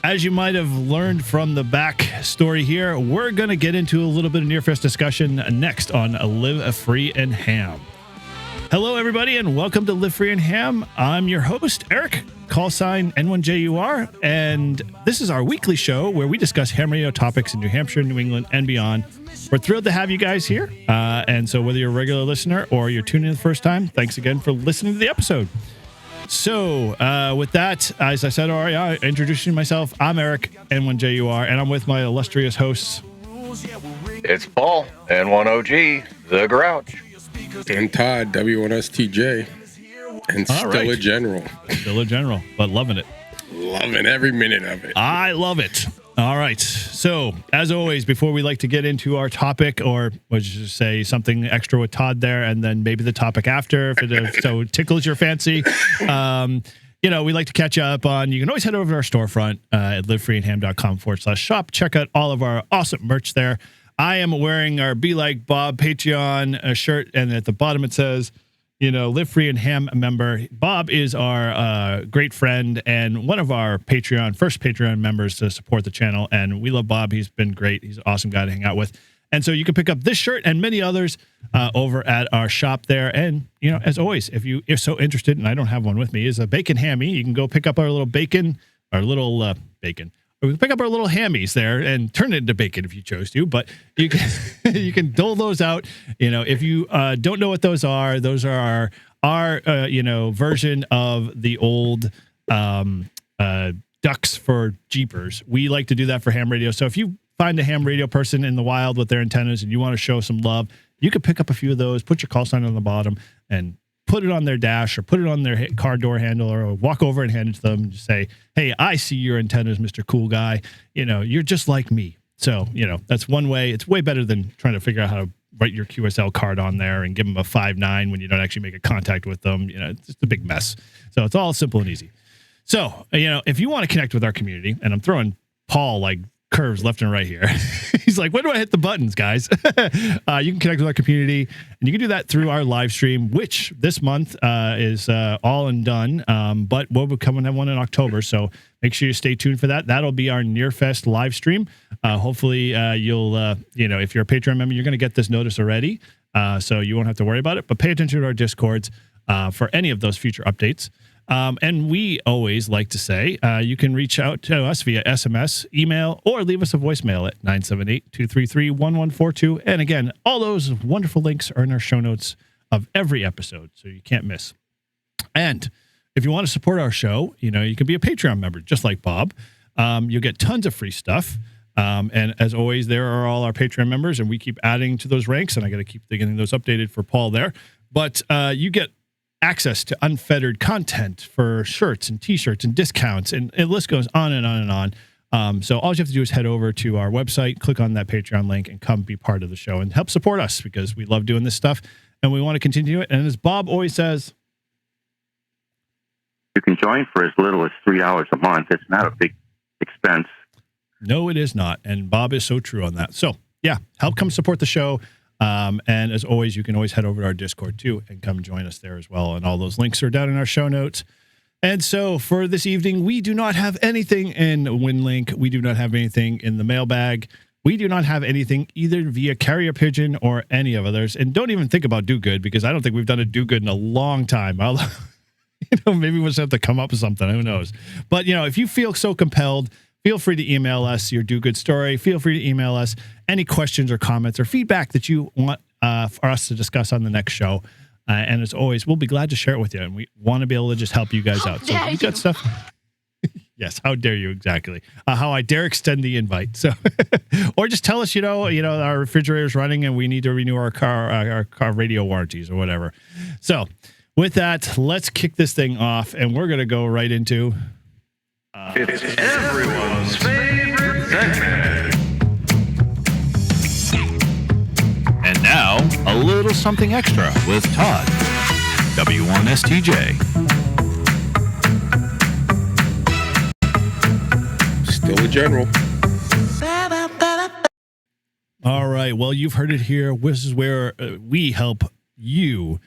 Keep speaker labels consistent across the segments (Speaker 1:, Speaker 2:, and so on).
Speaker 1: as you might have learned from the back story here, we're going to get into a little bit of near-fest discussion next on Live Free and Ham. Hello, everybody, and welcome to Live Free and Ham. I'm your host, Eric, call sign N1JUR, and this is our weekly show where we discuss ham radio topics in New Hampshire, New England, and beyond. We're thrilled to have you guys here, and so whether you're a regular listener or you're tuning in the first time, thanks again for listening to the episode. So, with that, as I said already, introducing myself, I'm Eric, N1JUR, and I'm with my illustrious hosts.
Speaker 2: It's Paul, N1OG, The Grouch.
Speaker 3: And Todd, W1STJ, and still
Speaker 1: right.
Speaker 3: a general.
Speaker 1: Still a general, but loving it.
Speaker 3: Loving every minute of it.
Speaker 1: I love it. All right. So, as always, before we like to get into our topic, or would you just say something extra with Todd there, and then maybe the topic after, so it tickles your fancy. We like to catch up on, you can always head over to our storefront at livefreeandham.com/shop. Check out all of our awesome merch there. I am wearing our Be Like Bob Patreon shirt, and at the bottom it says, Live Free and Ham member. Bob is our great friend and one of our first Patreon members to support the channel, and we love Bob. He's been great. He's an awesome guy to hang out with. And so you can pick up this shirt and many others over at our shop there. And, as always, if you're so interested, and I don't have one with me, is a bacon hammy. You can go pick up our little bacon, our little bacon. We can pick up our little hammies there and turn it into bacon if you chose to, but you can you can dole those out. If you don't know what those are our version of the old ducks for Jeepers. We like to do that for ham radio. So if you find a ham radio person in the wild with their antennas and you want to show some love, you can pick up a few of those, put your call sign on the bottom, and put it on their dash or put it on their car door handle, or walk over and hand it to them and just say, hey, I see your antennas, Mr. Cool Guy. You're just like me. So, that's one way. It's way better than trying to figure out how to write your QSL card on there and give them a 5.9 when you don't actually make a contact with them. It's just a big mess. So it's all simple and easy. So, if you want to connect with our community, and I'm throwing Paul like curves left and right here. He's like, when do I hit the buttons, guys? You can connect with our community, and you can do that through our live stream, which this month is all and done. But we'll be coming to one in October, so make sure you stay tuned for that. That'll be our Nearfest live stream. Hopefully, you'll, if you're a Patreon member, you're going to get this notice already, so you won't have to worry about it. But pay attention to our Discords for any of those future updates. And we always like to say you can reach out to us via SMS, email, or leave us a voicemail at 978-233-1142. And again, all those wonderful links are in our show notes of every episode, so you can't miss. And if you want to support our show, you can be a Patreon member, just like Bob. You'll get tons of free stuff. And as always, there are all our Patreon members, and we keep adding to those ranks, and I got to keep getting those updated for Paul there. But you get access to unfettered content for shirts and t-shirts and discounts, and the list goes on and on and on. So all you have to do is head over to our website, click on that Patreon link, and come be part of the show and help support us, because we love doing this stuff and we want to continue it. And as Bob always says,
Speaker 4: you can join for as little as $3 a month. It's not a big expense.
Speaker 1: No, it is not. And Bob is so true on that. So yeah, help come support the show. And as always, you can always head over to our Discord too and come join us there as well. And all those links are down in our show notes. And so for this evening, we do not have anything in WinLink. We do not have anything in the mailbag. We do not have anything either via carrier pigeon or any of others. And don't even think about Do Good, because I don't think we've done a Do Good in a long time. Although, maybe we'll just have to come up with something. Who knows? But, if you feel so compelled, feel free to email us your Do Good story. Feel free to email us any questions or comments or feedback that you want for us to discuss on the next show. And as always, we'll be glad to share it with you. And we want to be able to just help you guys out. So if you got stuff. Yes, how dare you, exactly. How I dare extend the invite. So, or just tell us, our refrigerator's running and we need to renew our car radio warranties or whatever. So with that, let's kick this thing off, and we're going to go right into...
Speaker 2: It's everyone's favorite segment.
Speaker 5: And now, a little something extra with Todd, W1STJ.
Speaker 3: Still a general.
Speaker 1: All right. Well, you've heard it here. This is where we help you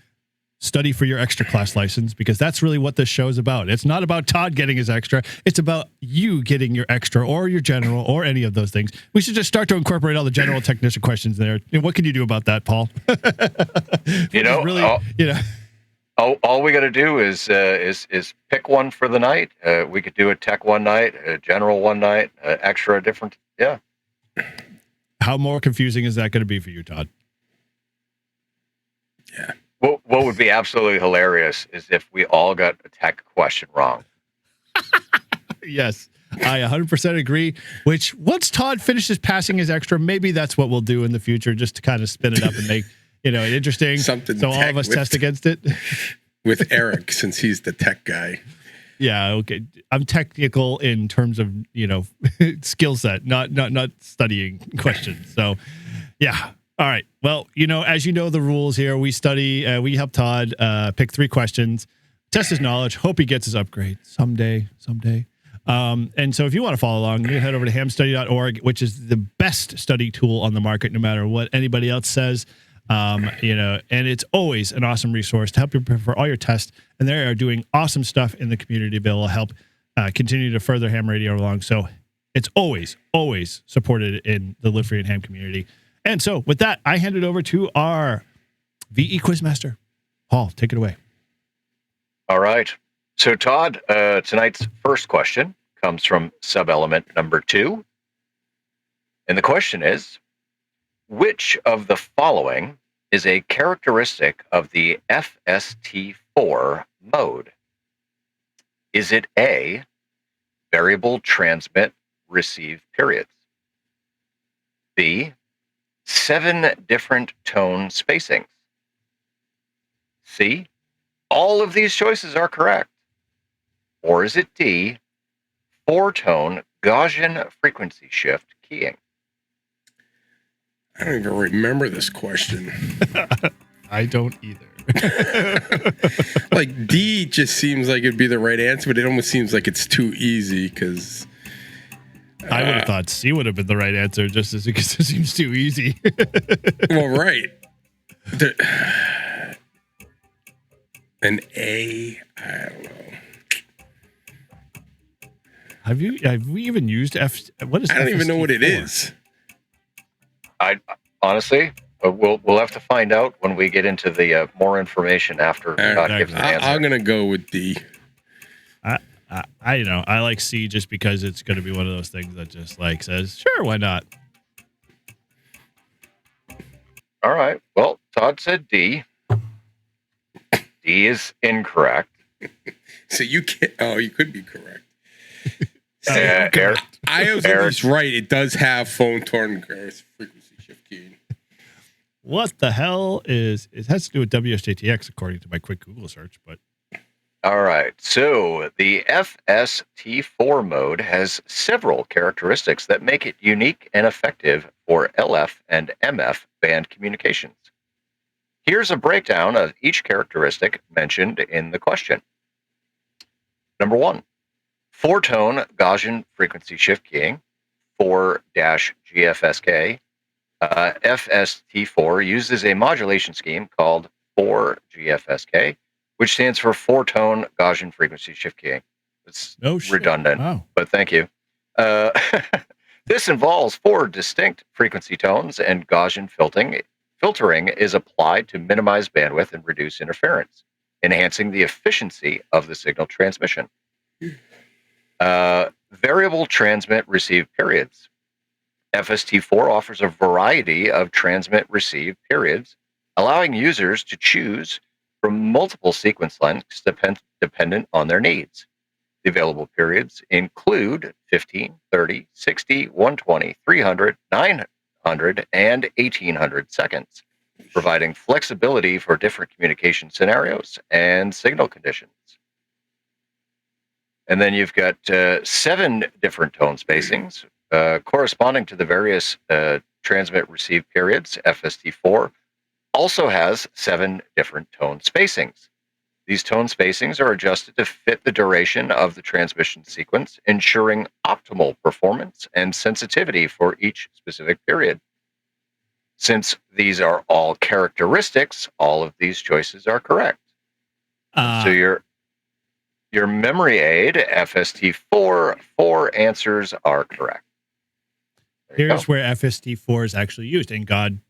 Speaker 1: study for your extra class license, because that's really what this show is about. It's not about Todd getting his extra. It's about you getting your extra or your general or any of those things. We should just start to incorporate all the general technician questions there. And what can you do about that, Paul?
Speaker 2: All we got to do is pick one for the night. We could do a tech one night, a general one night, extra a different. Yeah.
Speaker 1: How more confusing is that going to be for you, Todd?
Speaker 3: Yeah.
Speaker 2: What would be absolutely hilarious is if we all got a tech question wrong.
Speaker 1: Yes, I 100% agree. Which, once Todd finishes passing his extra, maybe that's what we'll do in the future, just to kind of spin it up and make it interesting.
Speaker 3: Something
Speaker 1: so all of us test against it.
Speaker 3: With Eric, since he's the tech guy.
Speaker 1: Yeah, okay. I'm technical in terms of skill set, not studying questions. So, yeah. All right. Well, as you know the rules here, we study, we help Todd pick 3 questions, test his knowledge, hope he gets his upgrade someday. And so if you want to follow along, you can head over to hamstudy.org, which is the best study tool on the market, no matter what anybody else says. And it's always an awesome resource to help you for all your tests. And they are doing awesome stuff in the community that will help continue to further ham radio along. So it's always supported in the Live Free and Ham community. And so with that, I hand it over to our VE Quizmaster. Paul, take it away.
Speaker 2: All right. So, Todd, tonight's first question comes from sub-element number 2. And the question is, which of the following is a characteristic of the FST4 mode? Is it A, variable transmit receive periods? B, 7 different tone spacings? C, all of these choices are correct? Or is it D, 4-tone Gaussian frequency shift keying?
Speaker 3: I don't even remember this question.
Speaker 1: I don't either.
Speaker 3: Like D just seems like it'd be the right answer, but it almost seems like it's too easy because
Speaker 1: I would have thought C would have been the right answer, just as because it seems too easy.
Speaker 3: well, right. An A, I don't know.
Speaker 1: Have we even used F? What is?
Speaker 3: I don't even know what it
Speaker 1: FST4?
Speaker 3: is.
Speaker 2: I honestly, we'll have to find out when we get into the more information after Todd gives the answer.
Speaker 3: I'm gonna go with D.
Speaker 1: I like C just because it's going to be one of those things that just like says, sure, why not?
Speaker 2: All right. Well, Todd said D. D is incorrect.
Speaker 3: So you can't. Oh, you could be correct.
Speaker 2: Eric,
Speaker 3: I was always right. It does have phone tone frequency shift keying.
Speaker 1: What the hell is it? Has to do with WSJTX according to my quick Google search, but
Speaker 2: all right. So the FST4 mode has several characteristics that make it unique and effective for LF and MF band communications. Here's a breakdown of each characteristic mentioned in the question. Number 1, 4-tone Gaussian frequency shift keying, 4-GFSK. FST4 uses a modulation scheme called 4GFSK, which stands for 4-tone Gaussian frequency shift keying. It's redundant,
Speaker 1: wow.
Speaker 2: But thank you. This involves 4 distinct frequency tones, and Gaussian filtering is applied to minimize bandwidth and reduce interference, enhancing the efficiency of the signal transmission. Variable transmit receive periods. FST4 offers a variety of transmit receive periods, allowing users to choose from multiple sequence lengths dependent on their needs. The available periods include 15, 30, 60, 120, 300, 900, and 1800 seconds, providing flexibility for different communication scenarios and signal conditions. And then you've got 7 different tone spacings corresponding to the various transmit receive periods. FST4 also has 7 different tone spacings. These tone spacings are adjusted to fit the duration of the transmission sequence, ensuring optimal performance and sensitivity for each specific period. Since these are all characteristics, all of these choices are correct. So your memory aid, FST4, 4 answers are correct. There you
Speaker 1: Here's
Speaker 2: go.
Speaker 1: where FST4 is actually used. And God,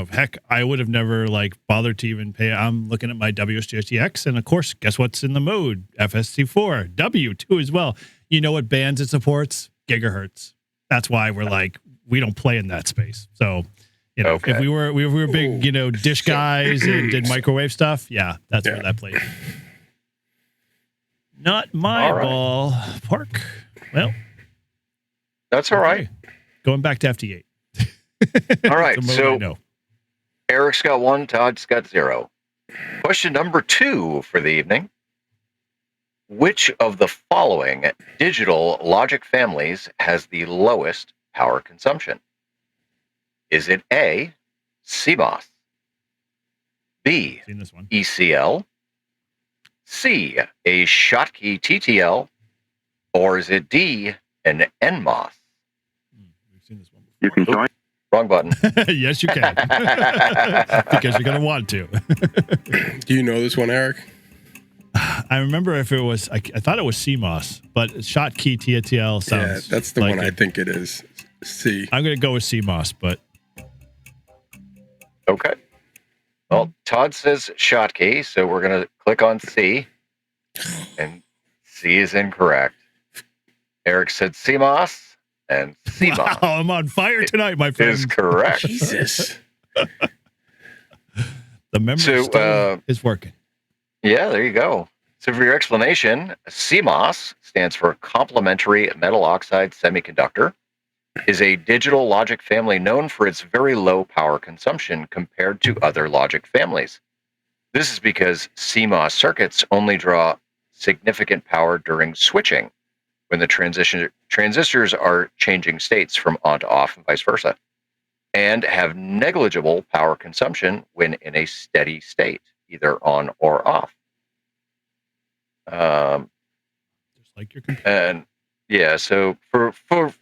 Speaker 1: heck, I would have never bothered to even pay. I'm looking at my WSGTX, and of course, guess what's in the mode? FST4, W2 as well. You know what bands it supports? Gigahertz. That's why we're we don't play in that space. So,
Speaker 2: Okay.
Speaker 1: if we were big, dish guys and did microwave stuff, yeah, that's where that plays. Not my
Speaker 2: All right.
Speaker 1: ball park. Well,
Speaker 2: That's all right.
Speaker 1: Going back to FT8.
Speaker 2: All right.
Speaker 1: It's a mode
Speaker 2: So
Speaker 1: I know.
Speaker 2: Eric's got 1, Todd's got 0. Question number 2 for the evening. Which of the following digital logic families has the lowest power consumption? Is it A, CMOS, B,
Speaker 1: Seen this one.
Speaker 2: ECL, C, a Schottky TTL, or is it D, an NMOS?
Speaker 1: We've seen this one
Speaker 4: You can join.
Speaker 2: Wrong button.
Speaker 1: Yes, you can. Because you're going to want to.
Speaker 3: Do you know this one, Eric?
Speaker 1: I remember if it was, I thought it was CMOS, but Schottky TTL sounds.
Speaker 3: Yeah, that's the
Speaker 1: like
Speaker 3: one I
Speaker 1: it.
Speaker 3: think it is. C.
Speaker 1: I'm going to go with CMOS, but
Speaker 2: Okay. Well, Todd says Schottky, so we're going to click on C, and C is incorrect. Eric said CMOS, and CMOS
Speaker 1: wow, I'm on fire tonight, my friend.
Speaker 2: is correct.
Speaker 3: Jesus.
Speaker 1: The memory still is working.
Speaker 2: Yeah, there you go. So for your explanation, CMOS stands for complementary metal oxide semiconductor, is a digital logic family known for its very low power consumption compared to other logic families. This is because CMOS circuits only draw significant power during switching, when the transistors are changing states from on to off and vice versa, and have negligible power consumption when in a steady state, either on or off.
Speaker 1: Just like your computer.
Speaker 2: And yeah, so for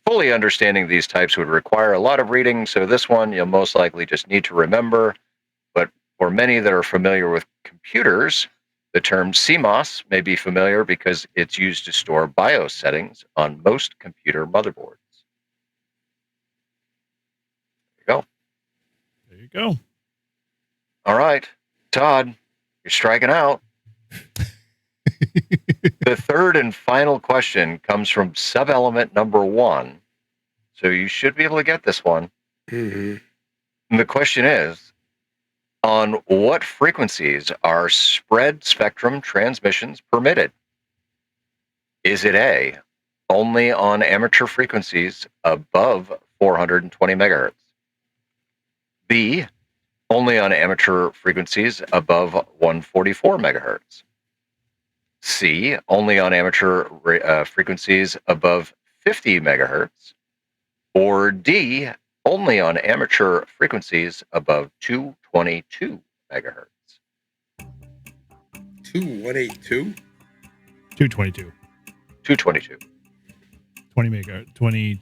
Speaker 2: fully understanding these types would require a lot of reading. So this one you'll most likely just need to remember. But for many that are familiar with computers, the term CMOS may be familiar because it's used to store BIOS settings on most computer motherboards.
Speaker 1: There you go.
Speaker 2: All right, Todd, you're striking out. The third and final question comes from sub-element number 1. So you should be able to get this one.
Speaker 3: Mm-hmm.
Speaker 2: And the question is, on what frequencies are spread spectrum transmissions permitted? Is it A, only on amateur frequencies above 420 megahertz? B, only on amateur frequencies above 144 megahertz? C, only on amateur frequencies above 50 megahertz? Or D, only on amateur frequencies above 222 megahertz?
Speaker 3: 2182?
Speaker 1: 222.
Speaker 2: 222.
Speaker 1: 20 megahertz. 20,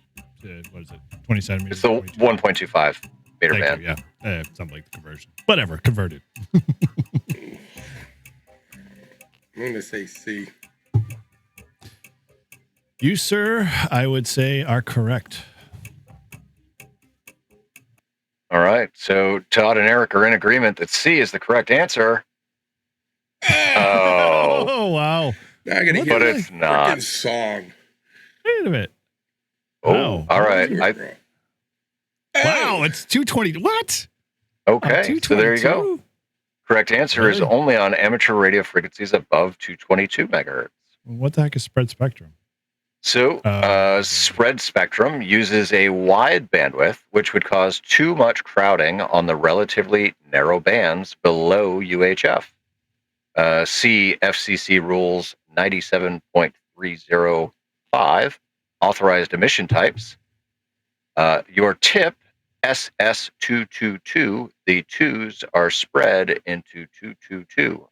Speaker 1: what is it? 20 centimeters.
Speaker 2: It's the 1.25 meter
Speaker 1: Thank
Speaker 2: band.
Speaker 1: you, yeah. Something like the conversion. Whatever, converted.
Speaker 3: I'm going to say C.
Speaker 1: You, sir, I would say are correct.
Speaker 2: All right. So Todd and Eric are in agreement that C is the correct answer. Oh,
Speaker 1: Oh, wow.
Speaker 3: Now I got to
Speaker 1: What
Speaker 3: hear
Speaker 2: but
Speaker 3: the
Speaker 2: it's not.
Speaker 3: freaking song.
Speaker 1: Wait a minute.
Speaker 2: Oh,
Speaker 1: Wow.
Speaker 2: all right.
Speaker 1: Wow, it's 220. What?
Speaker 2: Okay. So there you go.
Speaker 1: 222?
Speaker 2: Correct answer is
Speaker 1: Really?
Speaker 2: only on amateur radio frequencies above 222 megahertz.
Speaker 1: What the heck is spread spectrum?
Speaker 2: So, spread spectrum uses a wide bandwidth, which would cause too much crowding on the relatively narrow bands below UHF. See FCC Rules 97.305, authorized emission types. Your tip, SS222, the twos are spread into 222.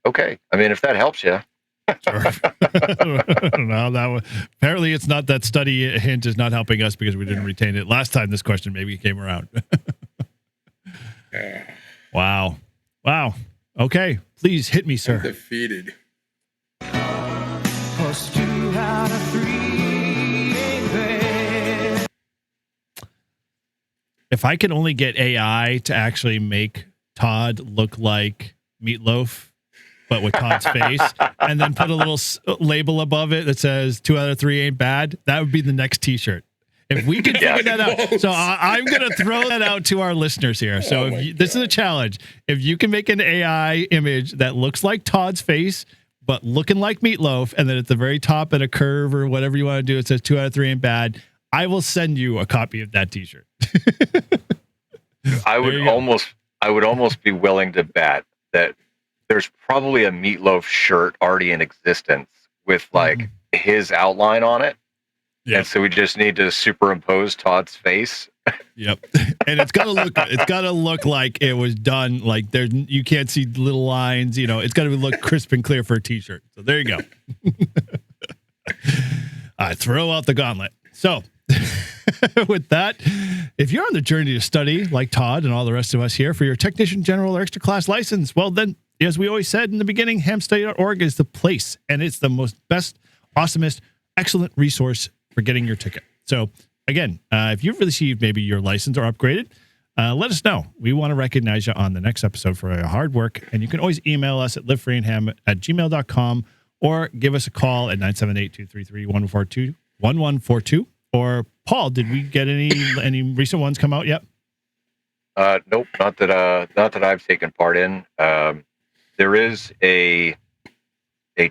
Speaker 2: Okay, I mean, if that helps you.
Speaker 1: Sure. I don't know. Apparently, it's not that study hint is not helping us because we didn't retain it last time this question maybe came around. Wow. Okay. Please hit me, sir.
Speaker 3: Defeated.
Speaker 1: If I could only get AI to actually make Todd look like Meatloaf, but with Todd's face, and then put a little label above it that says 2 out of 3 ain't bad, that would be the next T-shirt. If we could figure that out. So I'm going to throw that out to our listeners here. So this is a challenge. If you can make an AI image that looks like Todd's face, but looking like Meatloaf, and then at the very top at a curve or whatever you want to do, it says 2 out of 3 ain't bad, I will send you a copy of that T-shirt.
Speaker 2: I would almost be willing to bet that there's probably a Meatloaf shirt already in existence with like his outline on it.
Speaker 1: Yeah.
Speaker 2: And so we just need to superimpose Todd's face.
Speaker 1: Yep. And it's gotta look like it was done like there you can't see little lines, it's gotta look crisp and clear for a T-shirt. So there you go. Throw out the gauntlet. So with that, if you're on the journey to study like Todd and all the rest of us here for your technician general or extra class license, well then, as we always said in the beginning, hamstudy.org is the place, and it's the best, awesomest, excellent resource for getting your ticket. So again, if you've received maybe your license or upgraded, let us know. We want to recognize you on the next episode for your hard work, and you can always email us at livefreeandham@gmail.com or give us a call at 978-233-1142. Or Paul, did we get any recent ones come out yet?
Speaker 2: Nope, not that I've taken part in. There is a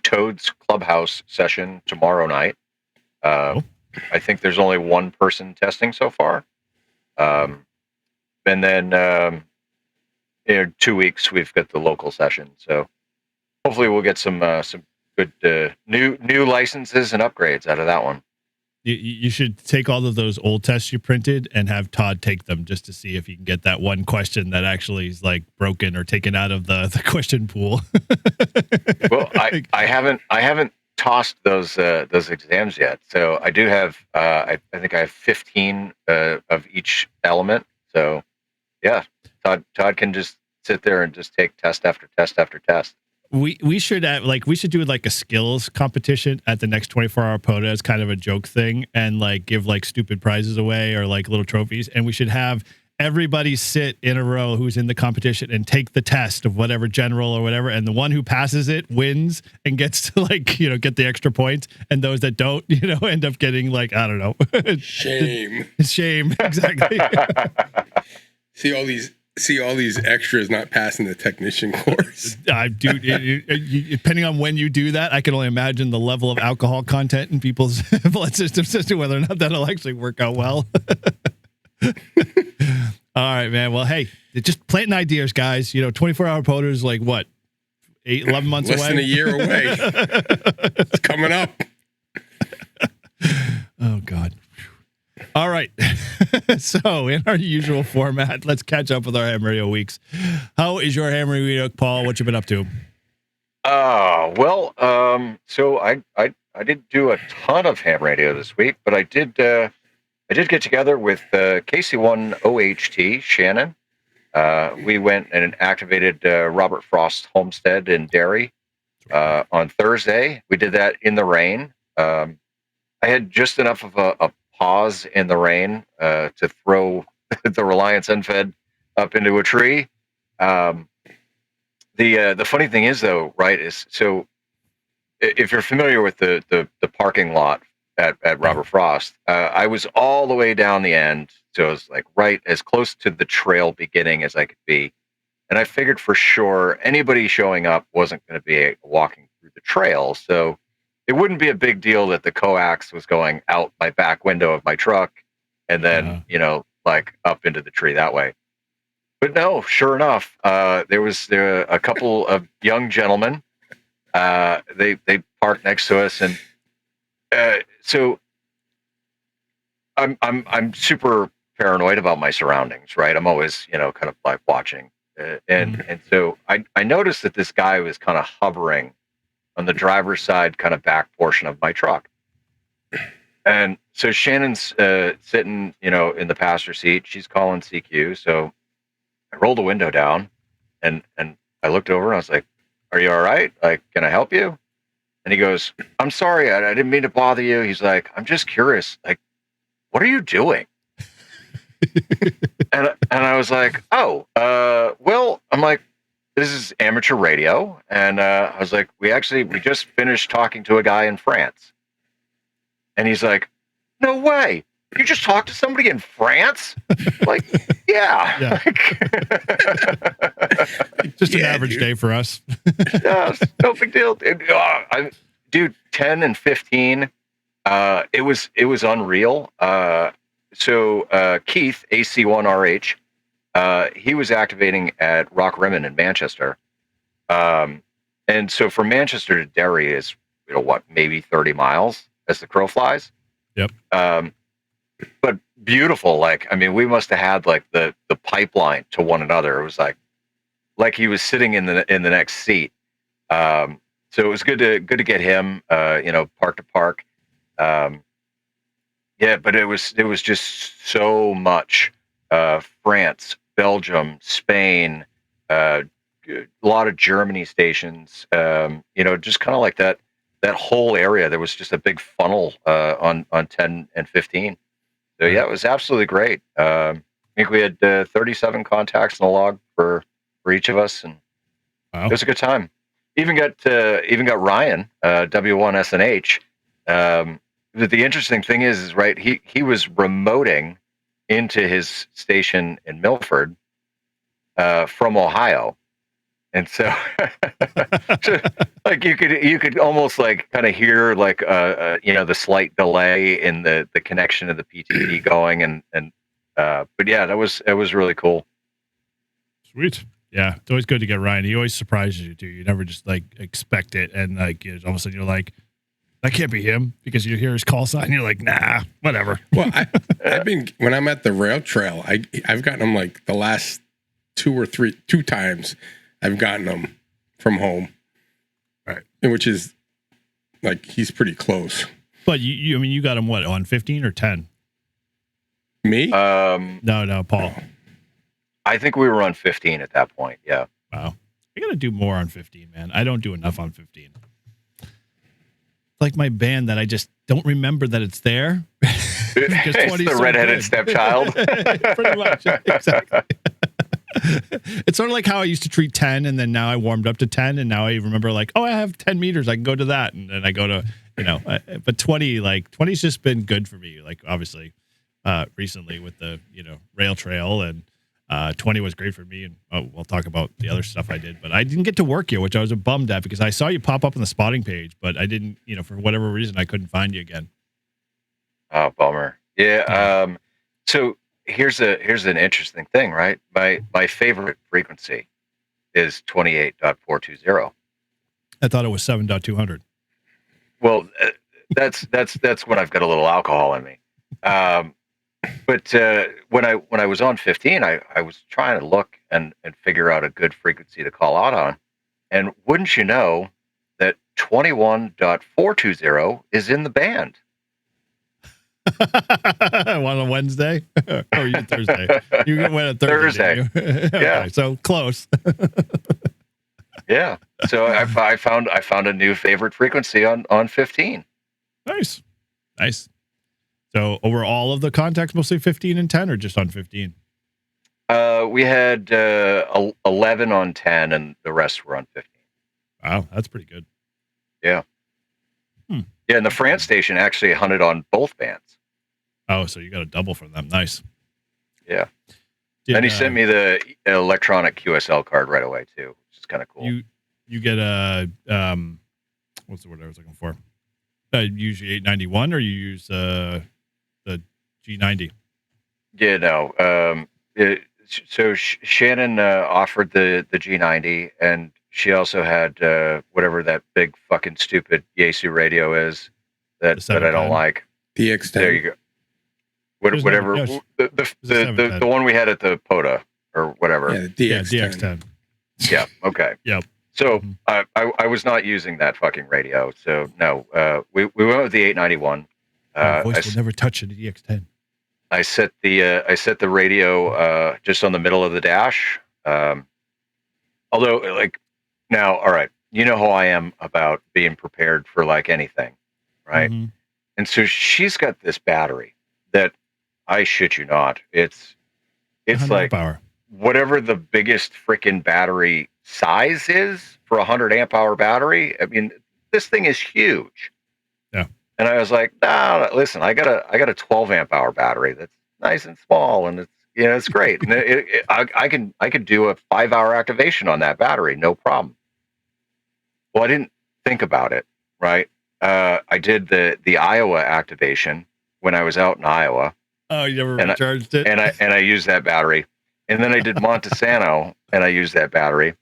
Speaker 2: Toad's Clubhouse session tomorrow night. I think there's only one person testing so far. And then in 2 weeks we've got the local session. So hopefully we'll get some good new licenses and upgrades out of that one.
Speaker 1: You should take all of those old tests you printed and have Todd take them just to see if you can get that one question that actually is like broken or taken out of the question pool.
Speaker 2: Well, I haven't tossed those exams yet. So I do have I think I have 15 of each element. So yeah, Todd can just sit there and just take test after test after test.
Speaker 1: We should do like a skills competition at the next 24-hour POTA as kind of a joke thing, and like give like stupid prizes away or like little trophies, and we should have everybody sit in a row who's in the competition and take the test of whatever general or whatever, and the one who passes it wins and gets to get the extra points, and those that don't end up getting like, I don't know, shame exactly.
Speaker 3: See all these extras not passing the technician course.
Speaker 1: Depending on when you do that, I can only imagine the level of alcohol content in people's blood systems as to whether or not that'll actually work out well. All right, man. Well, hey, just planting ideas, guys. 24-hour POTA is like what, 11 months away?
Speaker 3: Less than a year away. It's coming up.
Speaker 1: Oh, God. All right. So in our usual format, let's catch up with our Ham Radio weeks. How is your Ham Radio week, Paul? What you been up to?
Speaker 2: So I didn't do a ton of ham radio this week, but I did get together with KC1OHT Shannon. We went and activated Robert Frost's homestead in Derry on Thursday. We did that in the rain. I had just enough of a pause in the rain to throw the Reliance Unfed up into a tree. The funny thing is, though, right, is so if you're familiar with the parking lot at Robert Frost, I was all the way down the end, so I was like right as close to the trail beginning as I could be, and I figured for sure anybody showing up wasn't going to be walking through the trail, so it wouldn't be a big deal that the coax was going out my back window of my truck and then, like up into the tree that way. But no, sure enough, there was a couple of young gentlemen. They parked next to us, and so I'm super paranoid about my surroundings, right? I'm always, kind of like watching, and so I noticed that this guy was kind of hovering on the driver's side, kind of back portion of my truck. And so Shannon's sitting, in the passenger seat. She's calling CQ. So I rolled the window down and I looked over and I was like, are you all right? Like, can I help you? And he goes, I'm sorry, I didn't mean to bother you. He's like, I'm just curious. Like, what are you doing? and I was like, oh, well, I'm like, this is amateur radio. And I was like, we just finished talking to a guy in France. And he's like, no way. You just talked to somebody in France? Like, yeah.
Speaker 1: Just an average day for us.
Speaker 2: Yeah, no big deal. Dude, 10 and 15, it was unreal. So Keith, AC1RH, he was activating at Rock Rimmon in Manchester. And so from Manchester to Derry is, maybe 30 miles as the crow flies.
Speaker 1: Yep.
Speaker 2: But beautiful. Like, I mean, we must have had like the pipeline to one another. It was like he was sitting in the next seat. So it was good to get him, park to park. Yeah, but it was just so much. France, Belgium, Spain, a lot of Germany stations. Just kind of like that whole area. There was just a big funnel on 10 and 15. So yeah, it was absolutely great. I think we had 37 contacts in the log for each of us, and
Speaker 1: wow.
Speaker 2: It was a good time. Even got Ryan, W1SNH. The interesting thing is right, he was remoting into his station in Milford from Ohio, and so, like you could almost like kind of hear like the slight delay in the connection of the PTT going, and but yeah, it was really cool.
Speaker 1: Sweet. Yeah, it's always good to get Ryan. He always surprises you too. You never just like expect it, and like all of a sudden you're like, that can't be him, because you hear his call sign and you're like, nah, whatever.
Speaker 3: Well, I've been, when I'm at the rail trail, I've gotten them like the last two times I've gotten them from home,
Speaker 1: right?
Speaker 3: Which is like, he's pretty close.
Speaker 1: But you got him what, on 15 or 10?
Speaker 3: Me?
Speaker 1: No, Paul.
Speaker 2: I think we were on 15 at that point. Yeah.
Speaker 1: Wow. I got to do more on 15, man. I don't do enough on 15. Like my band that I just don't remember that it's there.
Speaker 2: It's the redheaded stepchild.
Speaker 1: Pretty much. Exactly. It's sort of like how I used to treat 10, and then now I warmed up to 10, and now I remember like, oh, I have 10 meters. I can go to that. And then I go to, but 20, like 20's just been good for me. Like obviously recently with the, rail trail, and 20 was great for me. And we'll talk about the other stuff I did, but I didn't get to work you, which I was bummed at, because I saw you pop up on the spotting page, but I didn't, for whatever reason, I couldn't find you again.
Speaker 2: Oh, bummer. Yeah. So here's an interesting thing, right? My favorite frequency is 28.420. I
Speaker 1: thought it was 7.200.
Speaker 2: Well, that's when I've got a little alcohol in me. But when I was on 15, I was trying to look and figure out a good frequency to call out on. And wouldn't you know that 21.420 is in the band.
Speaker 1: On a Wednesday? Or you Thursday? You went on Thursday.
Speaker 2: Okay,
Speaker 1: yeah. So close.
Speaker 2: Yeah. So I found a new favorite frequency on 15.
Speaker 1: Nice. So over all of the contacts, mostly 15 and 10, or just on 15?
Speaker 2: We had 11 on 10, and the rest were on 15.
Speaker 1: Wow, that's pretty good.
Speaker 2: Yeah. Yeah, and the France station actually hunted on both bands.
Speaker 1: Oh, so you got a double from them. Nice.
Speaker 2: Yeah. And he sent me the electronic QSL card right away too, which is kind of cool.
Speaker 1: You get a what's the word I was looking for? Usually 891, or you use the G90?
Speaker 2: Yeah, no. So Shannon offered the G90, and she also had whatever that big fucking stupid Yaesu radio is that I don't like.
Speaker 3: The X10.
Speaker 2: There you go. Whatever the one we had at the POTA or whatever.
Speaker 3: Yeah, the DX10.
Speaker 2: Yeah. Okay.
Speaker 1: Yep.
Speaker 2: So I was not using that fucking radio. So no, we went with the 891.
Speaker 1: My voice will never touch an EX10.
Speaker 2: I set the radio just on the middle of the dash. Although, like, now, all right, you know how I am about being prepared for like anything, right?
Speaker 1: Mhm.
Speaker 2: And so she's got this battery that I shit you not. It's
Speaker 1: 100
Speaker 2: like
Speaker 1: amp hour.
Speaker 2: whatever the biggest freaking battery size is for a 100 amp hour battery. I mean, this thing is huge.
Speaker 1: Yeah.
Speaker 2: And I was like, nah, listen, I got a 12 amp hour battery that's nice and small, and it's great. And I can do a 5 hour activation on that battery, no problem. Well, I didn't think about it, right? I did the Iowa activation when I was out in Iowa,
Speaker 1: Oh, you never
Speaker 2: and
Speaker 1: recharged it?
Speaker 2: I used that battery. And then I did Montesano, and I used that battery,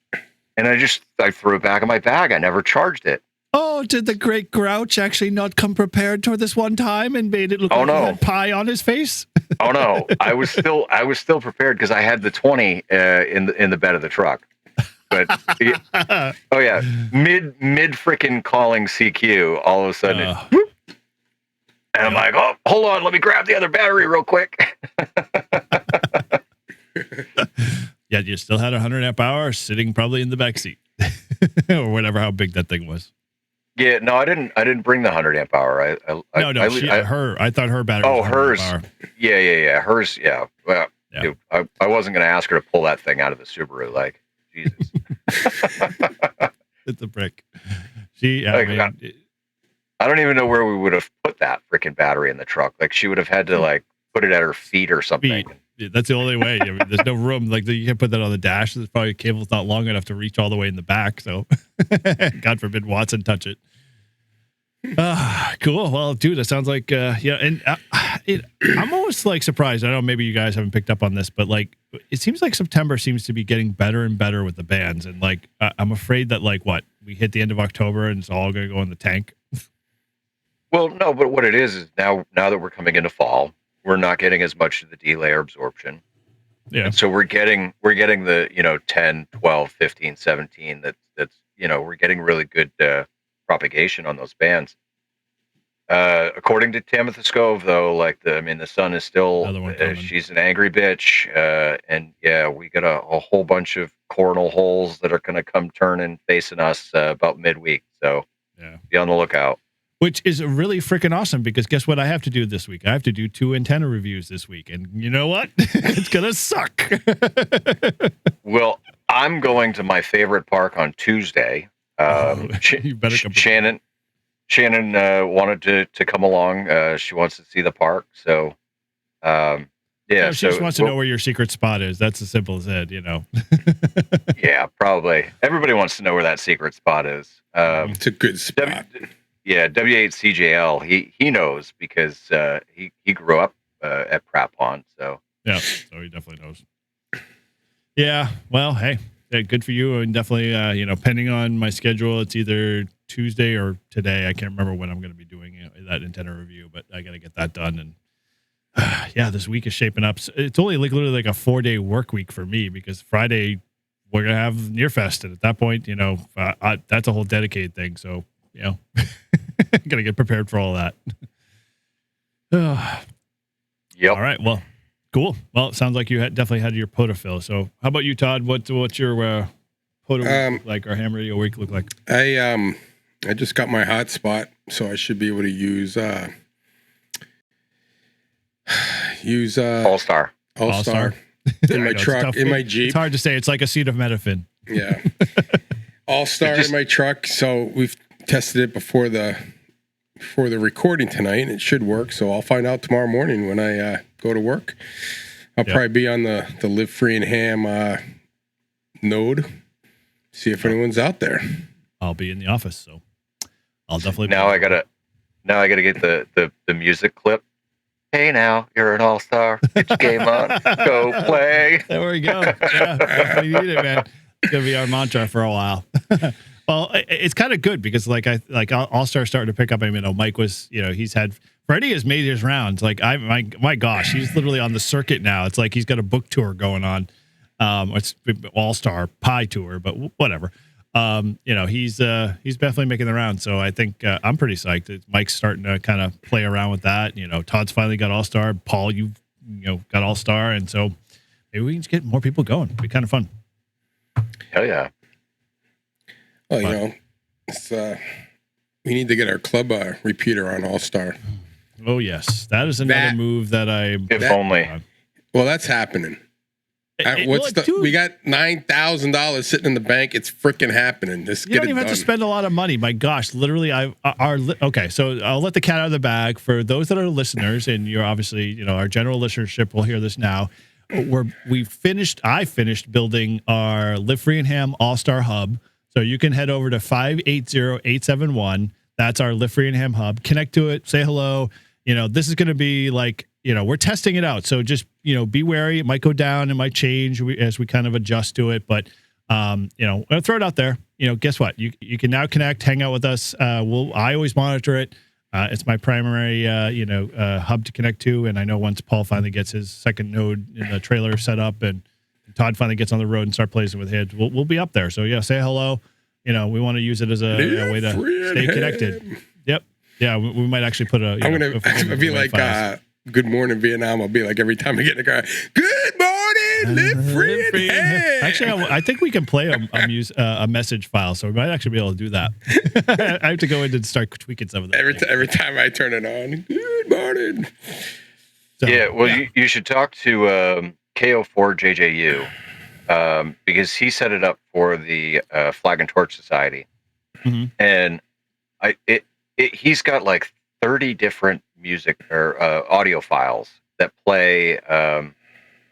Speaker 2: and I threw it back in my bag. I never charged it.
Speaker 1: Oh, did the great Grouch actually not come prepared for this one time and made it look
Speaker 2: Oh,
Speaker 1: like he
Speaker 2: no.
Speaker 1: had pie on his face?
Speaker 2: Oh no, I was still prepared because I had the 20 in the bed of the truck. But oh yeah, mid freaking calling CQ, all of a sudden, whoop, and I'm like, oh, hold on, let me grab the other battery real quick.
Speaker 1: Yeah, you still had 100 amp hour sitting probably in the back seat or whatever, how big that thing was.
Speaker 2: Yeah, no, I didn't bring the 100 amp hour. I
Speaker 1: thought her battery.
Speaker 2: Oh,
Speaker 1: was 100
Speaker 2: hers.
Speaker 1: amp hour.
Speaker 2: Yeah, hers. Yeah. Well,
Speaker 1: Yeah.
Speaker 2: dude, I wasn't gonna ask her to pull that thing out of the Subaru. Like, Jesus.
Speaker 1: It's a brick. I
Speaker 2: don't even know where we would have put that freaking battery in the truck. Like, she would have had to like put it at her feet or something.
Speaker 1: That's the only way. I mean, there's no room. Like you can't put that on the dash. There's probably cable's not long enough to reach all the way in the back. So, God forbid Watson touch it. Cool. Well, dude, that sounds like and I'm almost like surprised. I know maybe you guys haven't picked up on this, but like it seems like September seems to be getting better and better with the bands, and like I'm afraid that like we hit the end of October and it's all going to go in the tank.
Speaker 2: Well, no, but what it is now that we're coming into fall, we're not getting as much of the delayer absorption.
Speaker 1: Yeah.
Speaker 2: And so we're getting the 10, 12, 15, 17 that's we're getting really good propagation on those bands. According to Tamitha Scove, though, the sun is still she's an angry bitch, and yeah, we got a whole bunch of coronal holes that are going to come turning facing us about midweek. So
Speaker 1: yeah,
Speaker 2: be on the lookout.
Speaker 1: Which is really freaking awesome because guess what I have to do this week? I have to do 2 antenna reviews this week, and you know what? It's gonna suck.
Speaker 2: Well, I'm going to my favorite park on Tuesday.
Speaker 1: You better come.
Speaker 2: Shannon wanted to come along. She wants to see the park, so yeah.
Speaker 1: She just wants to know where your secret spot is. That's as simple as that,
Speaker 2: Yeah, probably. Everybody wants to know where that secret spot is.
Speaker 3: It's a good spot.
Speaker 2: W8CJL. He knows because he grew up at Pratt Pond. So
Speaker 1: yeah, so he definitely knows. Yeah. Well, hey, good for you, and definitely pending on my schedule, it's either Tuesday or today. I can't remember when I'm going to be doing that antenna review, but I got to get that done. And yeah, this week is shaping up. It's only literally like a 4-day work week for me because Friday we're going to have Nearfest. And at that point, that's a whole dedicated thing. So, got to get prepared for all that.
Speaker 2: Yep.
Speaker 1: All right. Well, cool. Well, it sounds like you definitely had your POTA fill. So how about you, Todd? What's your POTA week look like, or ham radio week look like?
Speaker 3: I just got my hotspot, so I should be able to use
Speaker 2: All-Star
Speaker 3: in my truck, in my Jeep.
Speaker 1: It's hard to say. It's like acetaminophen.
Speaker 3: Yeah. All-Star in my truck. So we've tested it before the recording tonight, and it should work. So I'll find out tomorrow morning when I go to work. I'll probably be on the Live Free and Ham node. See if anyone's out there.
Speaker 1: I'll be in the office, so I'll definitely.
Speaker 2: Now I gotta get the music clip. Hey, now you're an all-star. Get your game on. Go play.
Speaker 1: There we go. Yeah, definitely need it, man. It's gonna be our mantra for a while. Well, it's kind of good because All-Star starting to pick up. I mean, Mike was, Freddie has made his rounds. Like my gosh, he's literally on the circuit now. It's like he's got a book tour going on. It's All-Star Pie tour, but whatever. He's definitely making the round. So I think I'm pretty psyched. Mike's starting to kind of play around with that. Todd's finally got All-Star. Paul, you've got All-Star, and so maybe we can just get more people going. It'd be kind of fun.
Speaker 2: Hell yeah.
Speaker 3: Well, you know, it's, we need to get our club repeater on All-Star.
Speaker 1: Oh, yes. That is another move that
Speaker 2: If only.
Speaker 3: Well, that's happening. We got $9,000 sitting in the bank. It's freaking happening. You
Speaker 1: don't even have to spend a lot of money. My gosh, literally, okay. So I'll let the cat out of the bag for those that are listeners, and you're obviously, you know, our general listenership will hear this now. I finished building our Live Free and Ham All-Star Hub. So you can head over to 580-871. That's our Live Free and Ham Hub. Connect to it. Say hello. You know, this is going to be like, you know, we're testing it out. So just, you know, be wary. It might go down. It might change as we kind of adjust to it. But, you know, I'll throw it out there. You know, guess what? You can now connect, hang out with us. I always monitor it. It's my primary, hub to connect to. And I know once Paul finally gets his second node in the trailer set up and Todd finally gets on the road and start playing with his, we'll be up there. So, yeah, say hello. You know, we want to use it as a way to stay connected. Yep. Yeah, we might actually put a.
Speaker 3: I'm going to be like, Good Morning Vietnam. I'll be like, every time I get in the car, good morning, Live Free and Ham.
Speaker 1: Actually, I think we can play a message file, so we might actually be able to do that. I have to go in and start tweaking some of that.
Speaker 3: Every time I turn it on, good morning.
Speaker 2: So, you should talk to KO4JJU because he set it up for the Flag and Torch Society, and he's got like 30 different music or audio files that play. I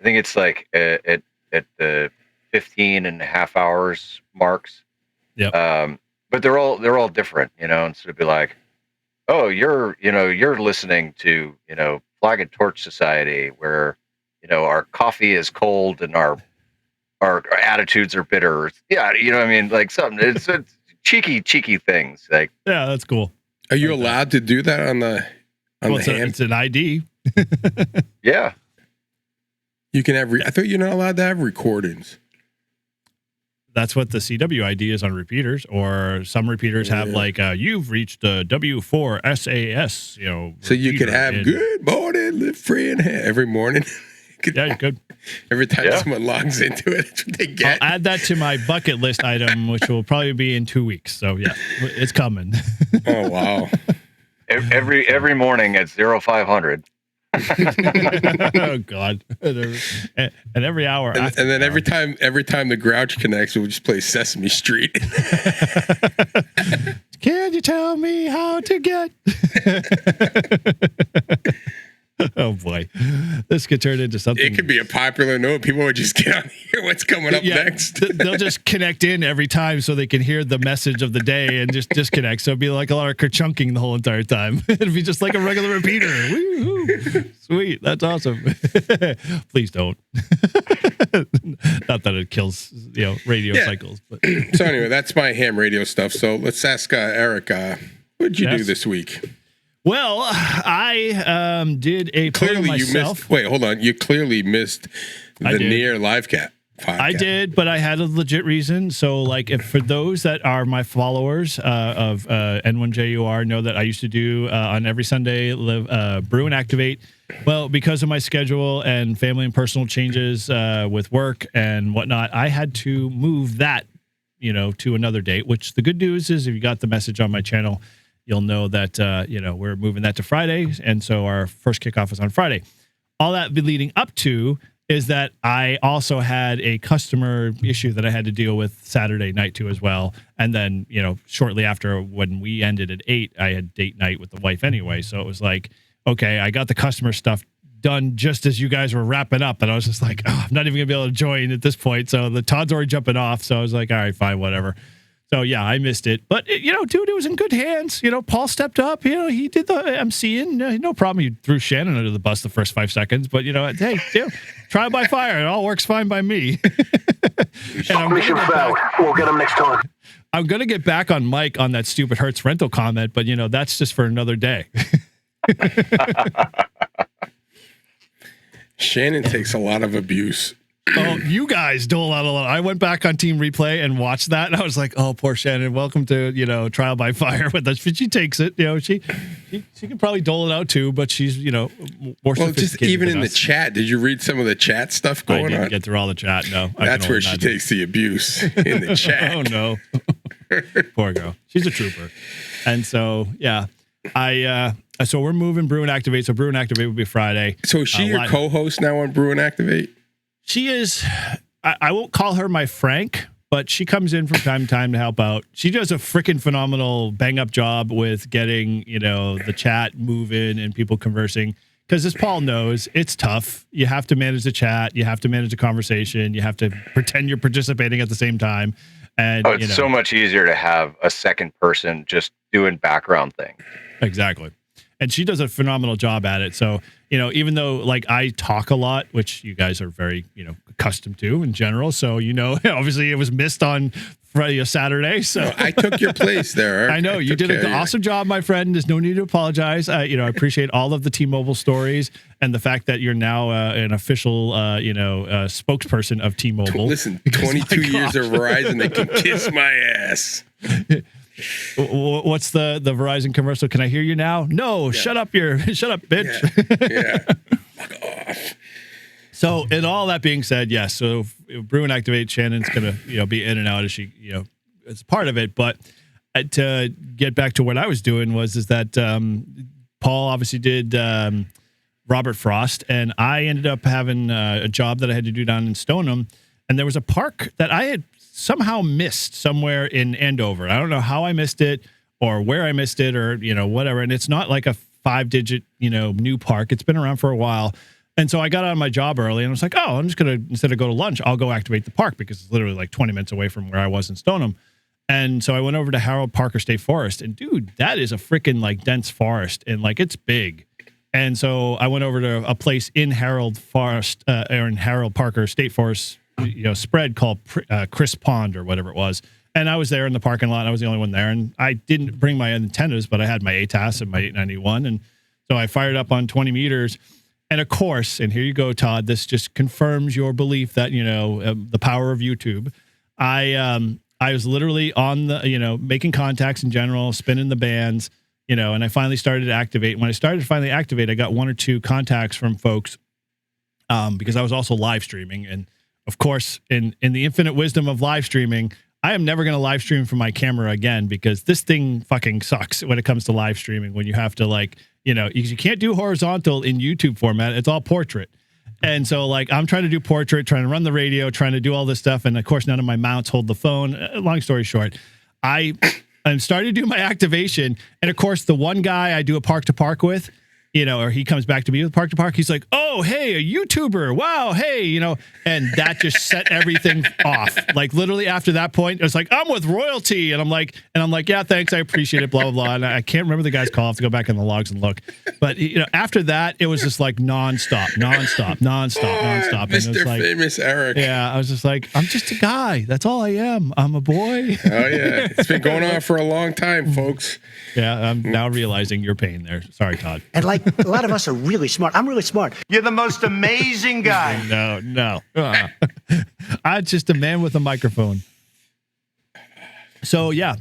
Speaker 2: think it's like at the 15 and a half hours marks.
Speaker 1: Yeah.
Speaker 2: But they're all different, you know, and so to be like, oh, you're listening to, you know, Flag and Torch Society where, you know, our coffee is cold and our attitudes are bitter. Yeah. You know what I mean? Like something, it's cheeky things. Like,
Speaker 1: yeah, that's cool.
Speaker 3: Are you allowed to do that on the ham?
Speaker 1: It's an ID.
Speaker 2: Yeah.
Speaker 3: You can have. I thought you're not allowed to have recordings.
Speaker 1: That's what the CW ID is on repeaters, or some repeaters have like you've reached a W4 SAS. You know,
Speaker 3: so you could have good morning, Live Free and Ham every morning.
Speaker 1: Yeah, you could.
Speaker 3: Every time someone logs into it, that's what they get.
Speaker 1: I'll add that to my bucket list item, which will probably be in 2 weeks. So yeah, it's coming.
Speaker 3: Oh wow!
Speaker 2: Every morning at 0500.
Speaker 1: Oh God! And every hour,
Speaker 3: and then every time the Grouch connects, we'll just play Sesame Street.
Speaker 1: Can you tell me how to get? Oh boy, this could turn into something.
Speaker 3: It could be a popular note. People would just get on here. What's coming up next?
Speaker 1: They'll just connect in every time so they can hear the message of the day and just disconnect. So it'd be like a lot of kerchunking the whole entire time. It'd be just like a regular repeater. Woo-hoo. Sweet, that's awesome. Please don't. Not that it kills, you know, radio cycles. But
Speaker 3: so anyway, that's my ham radio stuff. So let's ask Eric. What did you do this week?
Speaker 1: Well, I did a
Speaker 3: clearly
Speaker 1: myself.
Speaker 3: You missed. Wait, hold on. You clearly missed the near live cat podcast.
Speaker 1: I did, but I had a legit reason. So, like, if for those that are my followers of N1JUR know that I used to do on every Sunday brew and activate. Well, because of my schedule and family and personal changes with work and whatnot, I had to move that, you know, to another date. Which the good news is, if you got the message on my channel, you'll know that, we're moving that to Friday. And so our first kickoff is on Friday. All that leading up to is that I also had a customer issue that I had to deal with Saturday night too as well. And then, you know, shortly after when we ended at 8, I had date night with the wife anyway. So it was like, okay, I got the customer stuff done just as you guys were wrapping up. And I was just like, oh, I'm not even gonna be able to join at this point. So the Todd's already jumping off. So I was like, all right, fine, whatever. So, yeah, I missed it. But, you know, dude, it was in good hands. You know, Paul stepped up. You know, he did the emceeing. No problem. He threw Shannon under the bus the first 5 seconds. But, you know, hey, trial by fire. It all works fine by me.
Speaker 6: Mission failed. We'll get him next time.
Speaker 1: I'm going to get back on Mike on that stupid Hertz rental comment. But, you know, that's just for another day.
Speaker 3: Shannon takes a lot of abuse.
Speaker 1: Oh, you guys do a lot. I went back on Team Replay and watched that, and I was like, "Oh, poor Shannon. Welcome to, you know, trial by fire with us." But she takes it. You know, she can probably dole it out too, but she's, you know, more sophisticated.
Speaker 3: Just even in the chat, did you read some of the chat stuff going on?
Speaker 1: I didn't get through all the chat. No,
Speaker 3: that's where she takes the abuse in the chat.
Speaker 1: Oh no. Poor girl. She's a trooper. And so, yeah, so we're moving Brew and Activate. So Brew and Activate will be Friday.
Speaker 3: So is she your co-host now on Brew and Activate?
Speaker 1: She is. I won't call her my Frank, but she comes in from time to time to help out. She does a freaking phenomenal bang up job with getting, the chat moving and people conversing. Because as Paul knows, it's tough. You have to manage the chat. You have to manage the conversation. You have to pretend you're participating at the same time. And
Speaker 2: it's so much easier to have a second person just doing background things.
Speaker 1: Exactly. And she does a phenomenal job at it. So, even though I talk a lot, which you guys are very, accustomed to in general. So, obviously it was missed on Friday or Saturday. So
Speaker 3: no, I took your place there.
Speaker 1: I know you did an awesome job, my friend. There's no need to apologize. I appreciate all of the T-Mobile stories and the fact that you're now an official, spokesperson of T-Mobile.
Speaker 3: Listen, 22 years of Verizon, they can kiss my ass.
Speaker 1: What's the Verizon commercial? Can I hear you now? No, yeah. Shut up, bitch.
Speaker 3: Yeah. Fuck off.
Speaker 1: So, and all that being said, yes. So, Brew and Activate, Shannon's gonna be in and out as she as part of it. But to get back to what I was doing is that Paul obviously did Robert Frost, and I ended up having a job that I had to do down in Stoneham, and there was a park that I had somehow missed somewhere in Andover. I don't know how I missed it or where I missed it or, whatever. And it's not like a 5-digit, new park. It's been around for a while. And so I got out of my job early and I was like, oh, I'm just going to, instead of go to lunch, I'll go activate the park because it's literally like 20 minutes away from where I was in Stoneham. And so I went over to Harold Parker State Forest, and dude, that is a freaking dense forest, and it's big. And so I went over to a place in Harold Forest, or in Harold Parker State Forest, spread called Chris Pond or whatever it was. And I was there in the parking lot. I was the only one there, and I didn't bring my antennas, but I had my ATAS and my 891, and so I fired up on 20 meters. And of course, and here you go, Todd, this just confirms your belief that, the power of YouTube. I was literally on the, making contacts in general, spinning the bands, and I finally started to activate. When I started to finally activate, I got 1 or 2 contacts from folks because I was also live streaming. And of course, in the infinite wisdom of live streaming, I am never going to live stream from my camera again because this thing fucking sucks when it comes to live streaming when you have to you can't do horizontal in YouTube format. It's all portrait. And so I'm trying to do portrait, trying to run the radio, trying to do all this stuff. And of course, none of my mounts hold the phone. Long story short, I'm starting to do my activation. And of course, the one guy I do a park to park with, or he comes back to me with park to park. He's like, oh, hey, a YouTuber. Wow. Hey, and that just set everything off. Literally after that point, it's like, I'm with royalty. And I'm like, yeah, thanks. I appreciate it. Blah, blah, blah. And I can't remember the guy's call. I have to go back in the logs and look. But, after that, it was just nonstop. And
Speaker 3: Mr. Famous Eric.
Speaker 1: Yeah. I was just like, I'm just a guy. That's all I am. I'm a boy.
Speaker 3: Oh, yeah. It's been going on for a long time, folks.
Speaker 1: Yeah. I'm now realizing your pain there. Sorry, Todd.
Speaker 7: And a lot of us are really smart. I'm really smart.
Speaker 6: You're the most amazing guy.
Speaker 1: No. I'm just a man with a microphone. So yeah,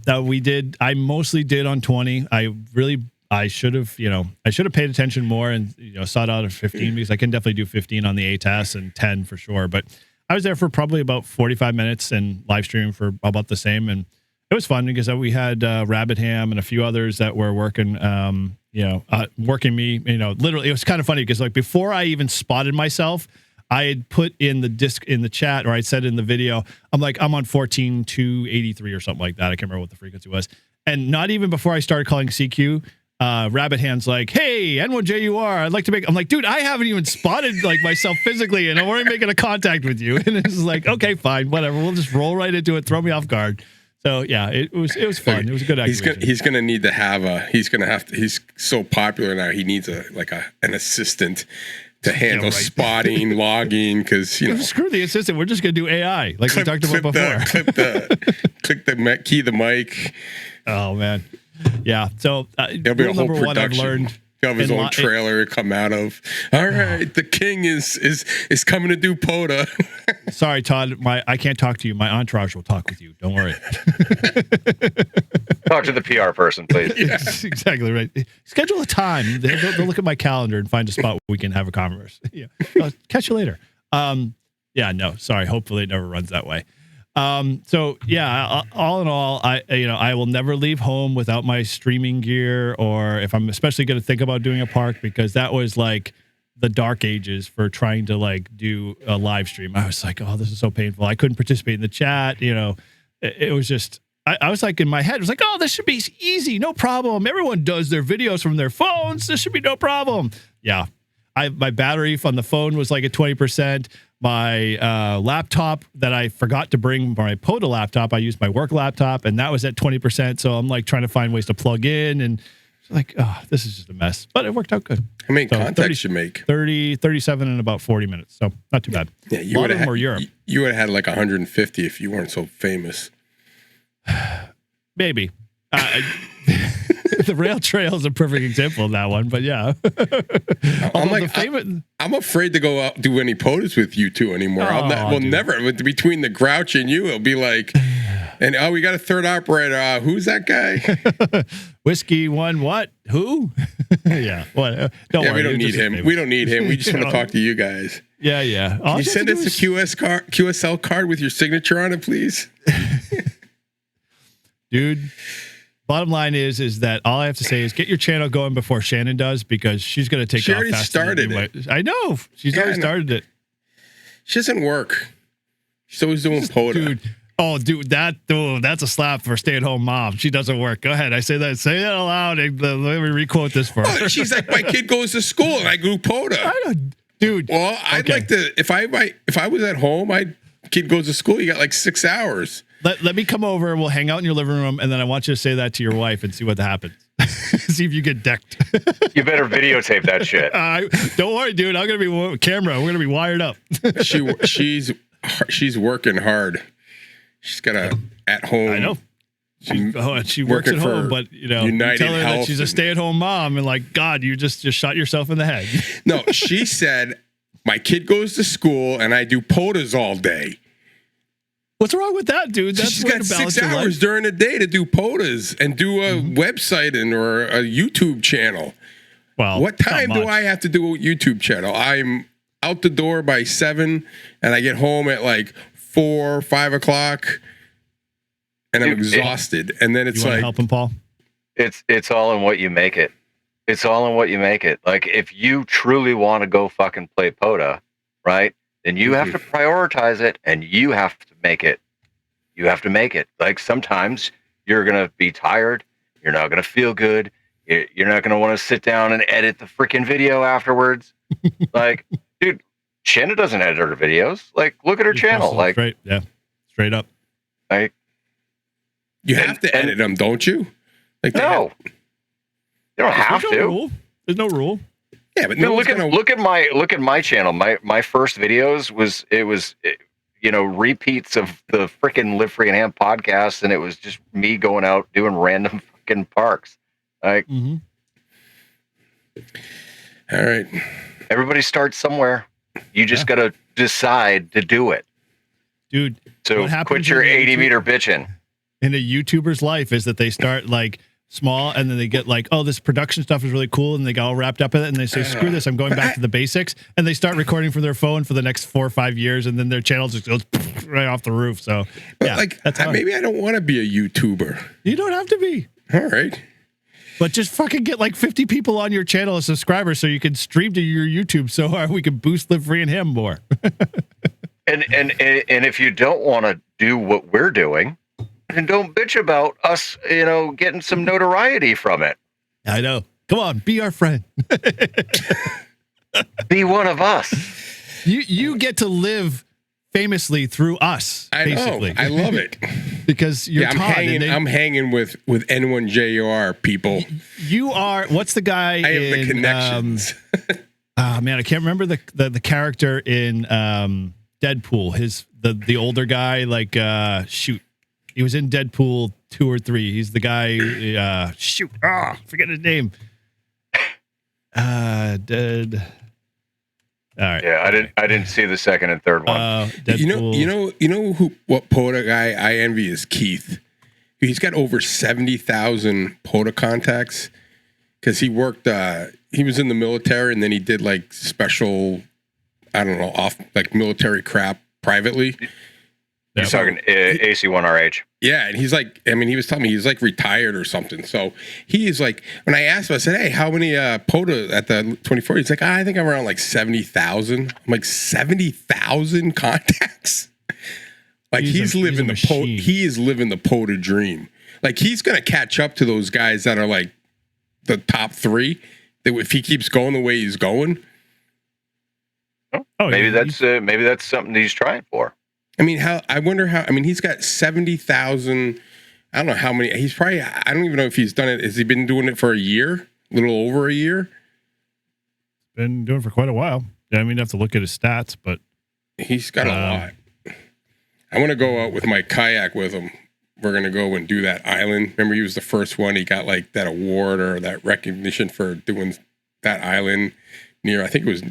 Speaker 1: I mostly did on 20. I should have paid attention more and sought out a 15 because I can definitely do 15 on the ATAS and 10 for sure. But I was there for probably about 45 minutes and live streaming for about the same. And it was fun because we had Rabbit Ham and a few others that were working, working me, literally. It was kind of funny because before I even spotted myself, I had put in the disc in the chat, or I said in the video, I'm on 14.283 or something like that. I can't remember what the frequency was. And not even before I started calling CQ, Rabbit Hand's like, hey, N1JUR, I'd like to make, I'm like, dude, I haven't even spotted myself physically and I'm already making a contact with you. And it's like, okay, fine, whatever. We'll just roll right into it. Throw me off guard. So yeah, it was fun. It was a good activation.
Speaker 3: He's gonna need to have he's so popular now. He needs an assistant to handle spotting, logging, because
Speaker 1: screw the assistant. We're just gonna do AI like we talked about before.
Speaker 3: Click the key the mic.
Speaker 1: Oh man, yeah. So
Speaker 3: there'll be a whole production.
Speaker 1: One I've learned.
Speaker 3: He'll have his own trailer come out of. All right, the king is coming to do POTA.
Speaker 1: Sorry, Todd. I can't talk to you. My entourage will talk with you. Don't worry.
Speaker 2: Talk to the PR person, please.
Speaker 1: Yeah. Exactly right. Schedule a time. They'll look at my calendar and find a spot where we can have a converse. Yeah. Catch you later. Yeah. No. Sorry. Hopefully, it never runs that way. So yeah, all in all, I will never leave home without my streaming gear, or if I'm especially going to think about doing a park, because that was like the dark ages for trying to like do a live stream. I was like, oh, this is so painful. I couldn't participate in the chat. It was just, I was like in my head, it was like, oh, this should be easy. No problem. Everyone does their videos from their phones. This should be no problem. Yeah. My battery on the phone was like at 20%. My laptop that I forgot to bring, my POTA laptop, I used my work laptop, and that was at 20%. So I'm like trying to find ways to plug in, and it's like, oh, this is just a mess. But it worked out good.
Speaker 3: How many contacts you make?
Speaker 1: 37 in about 40 minutes. So not too bad.
Speaker 3: Yeah, you would have had Europe. You would have had like 150 if you weren't so famous.
Speaker 1: Maybe. The rail trail is a perfect example of that one, but yeah.
Speaker 3: I'm afraid to go out do any POTAs with you two anymore. We'll never. Between the Grouch and you, it'll be like, and we got a third operator. Who's that guy?
Speaker 1: Whiskey one what? Who? Yeah. What? Don't worry.
Speaker 3: We don't need him. We don't need him. We just want to talk to you guys.
Speaker 1: Yeah.
Speaker 3: Can you send us a QSL card with your signature on it, please?
Speaker 1: Dude. Bottom line is that all I have to say is get your channel going before Shannon does, because she's going to take off.
Speaker 3: She already started it.
Speaker 1: I know. She's already started it.
Speaker 3: She doesn't work. She's always doing POTA.
Speaker 1: Dude, that's a slap for a stay-at-home mom. She doesn't work. Go ahead. Say that aloud. And let me requote this for her.
Speaker 3: She's like, my kid goes to school and I do POTA.
Speaker 1: I don't, dude.
Speaker 3: Well, I'd like to, if I was at home, my kid goes to school, you got like 6 hours.
Speaker 1: Let me come over. We'll hang out in your living room, and then I want you to say that to your wife and see what happens. See if you get decked.
Speaker 2: You better videotape that shit.
Speaker 1: Don't worry, dude. I'm gonna be camera. We're gonna be wired up.
Speaker 3: She's working hard. She's got a at home.
Speaker 1: I know. She works at home, but you tell her that she's a stay-at-home mom, and like, God, you just shot yourself in the head.
Speaker 3: No, she said, my kid goes to school, and I do POTAs all day.
Speaker 1: What's wrong with that, dude?
Speaker 3: She's got 6 hours during the day to do POTAs and do a website or a YouTube channel.
Speaker 1: Well,
Speaker 3: what time do I have to do a YouTube channel? I'm out the door by 7, and I get home at like 4, 5 o'clock, and I'm exhausted. And then it's like,
Speaker 1: help him, Paul.
Speaker 2: It's all in what you make it. It's all in what you make it. Like, if you truly want to go fucking play POTA, right? Then you have to prioritize it, and you have to make it. You have to make it. Like, sometimes you're going to be tired. You're not going to feel good. You're not going to want to sit down and edit the freaking video afterwards. Like, dude, Shannon doesn't edit her videos. Like, look at her channel. Like,
Speaker 1: straight up.
Speaker 2: Like,
Speaker 3: you have to edit them, don't you? Like,
Speaker 2: no. You don't have to.
Speaker 1: There's no rule.
Speaker 3: Yeah, but
Speaker 2: look at my channel. My first videos was repeats of the freaking Live Free and Ham podcast, and it was just me going out doing random fucking parks. Like,
Speaker 3: all right,
Speaker 2: everybody starts somewhere. You just gotta decide to do it,
Speaker 1: dude.
Speaker 2: So quit your 80-meter bitching.
Speaker 1: In a YouTuber's life is that they start like small, and then they get like, oh, this production stuff is really cool, and they get all wrapped up in it, and they say, screw this, I'm going back to the basics, and they start recording from their phone for the next 4 or 5 years, and then their channel just goes right off the roof. So
Speaker 3: maybe I don't want to be a YouTuber.
Speaker 1: You don't have to be.
Speaker 3: All right,
Speaker 1: but just fucking get like 50 people on your channel as subscribers so you can stream to your YouTube, so we can boost Live Free and Him more.
Speaker 2: and if you don't want to do what we're doing, and don't bitch about us, getting some notoriety from it.
Speaker 1: I know. Come on, be our friend.
Speaker 2: Be one of us.
Speaker 1: You get to live famously through us. Basically.
Speaker 3: I love it
Speaker 1: because you're Todd.
Speaker 3: I'm hanging with N1JR people.
Speaker 1: You are. What's the guy?
Speaker 3: I have the connections.
Speaker 1: Oh man, I can't remember the character in Deadpool. The older guy. Like shoot. He was in Deadpool 2 or 3. He's the guy. Forget his name. Dead. All right.
Speaker 2: Yeah, I didn't see the second and third one.
Speaker 3: Deadpool. What POTA guy I envy is Keith. He's got over 70,000 POTA contacts because he worked. He was in the military, and then he did like special, I don't know, off like military crap privately.
Speaker 2: He's talking AC1RH.
Speaker 3: Yeah, and he's like, I mean, he was telling me he's like retired or something. So he is like, when I asked him, I said, hey, how many POTA at the 24? He's like, I think I'm around like 70,000. I'm like, 70,000 contacts? Like he's living the POTA. He is living the POTA dream. Like he's gonna catch up to those guys that are like the top 3. If he keeps going the way he's going.
Speaker 2: Maybe that's something he's trying for.
Speaker 3: I mean, I wonder how. I mean, he's got 70,000. I don't know how many. He's probably. I don't even know if he's done it. Has he been doing it for a year? A little over a year.
Speaker 1: Been doing it for quite a while. Yeah, I mean, I have to look at his stats, but
Speaker 3: he's got a lot. I want to go out with my kayak with him. We're gonna go and do that island. Remember, he was the first one. He got like that award or that recognition for doing that island near. I think it was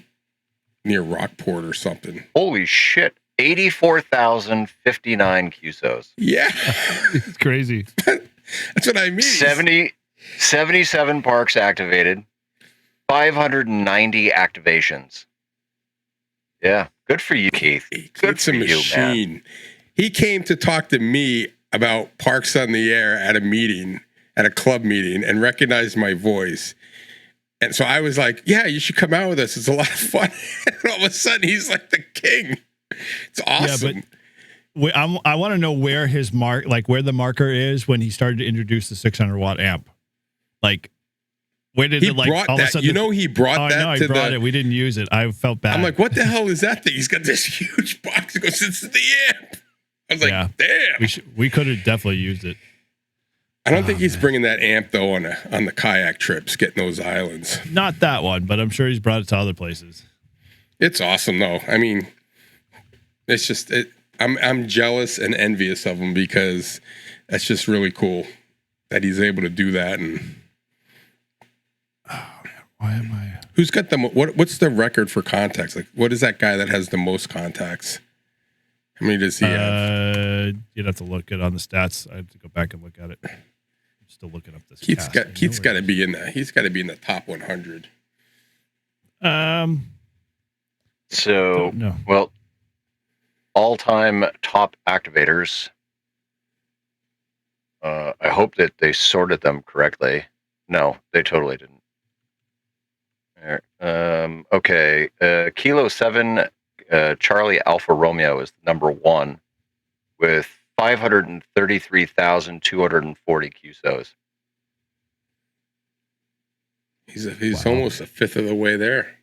Speaker 3: near Rockport or something.
Speaker 2: Holy shit. 84,059 QSOs.
Speaker 3: Yeah.
Speaker 1: It's crazy.
Speaker 3: That's what I mean.
Speaker 2: 77 parks activated, 590 activations. Yeah. Good for you, Keith. Good for you, man.
Speaker 3: He came to talk to me about Parks on the Air at a meeting, at a club meeting, and recognized my voice. And so I was like, yeah, you should come out with us. It's a lot of fun. And all of a sudden, he's like the king. It's awesome.
Speaker 1: Yeah, but I want to know where his where the marker is when he started to introduce the 600 watt amp. Like, where did
Speaker 3: he
Speaker 1: it like
Speaker 3: brought
Speaker 1: all
Speaker 3: that?
Speaker 1: of a sudden?
Speaker 3: You know, he brought that.
Speaker 1: No, he brought it. We didn't use it. I felt bad.
Speaker 3: I'm like, what the hell is that thing? He's got this huge box. He goes, it's the amp. I was like, damn.
Speaker 1: We could have definitely used it.
Speaker 3: I don't think he's bringing that amp though on the kayak trips, getting those islands.
Speaker 1: Not that one, but I'm sure he's brought it to other places.
Speaker 3: It's awesome though. I mean, it's just I'm jealous and envious of him because that's just really cool that he's able to do that. And
Speaker 1: why am I?
Speaker 3: Who's got the what's the record for contacts? Like, what is that guy that has the most contacts? How many does he have?
Speaker 1: You'd have to look it on the stats. I have to go back and look at it. I'm still looking up this.
Speaker 3: Keith's got to be in that. He's got to be in the top 100.
Speaker 2: So well, all-time top activators. I hope that they sorted them correctly. No, they totally didn't. Okay, Kilo 7, Charlie Alpha Romeo is number 1 with 533,240 QSOs.
Speaker 3: He's almost a fifth of the way there.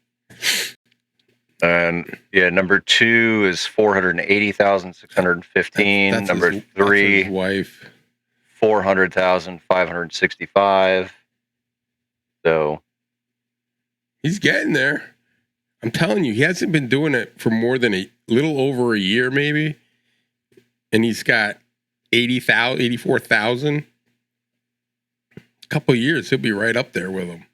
Speaker 2: And yeah, number 2 is 480,615.
Speaker 3: That's
Speaker 2: number 3,
Speaker 3: his wife,
Speaker 2: 400,565. So
Speaker 3: he's getting there. I'm telling you, he hasn't been doing it for more than a little over a year, maybe. And he's got 84,000. A couple of years, he'll be right up there with him.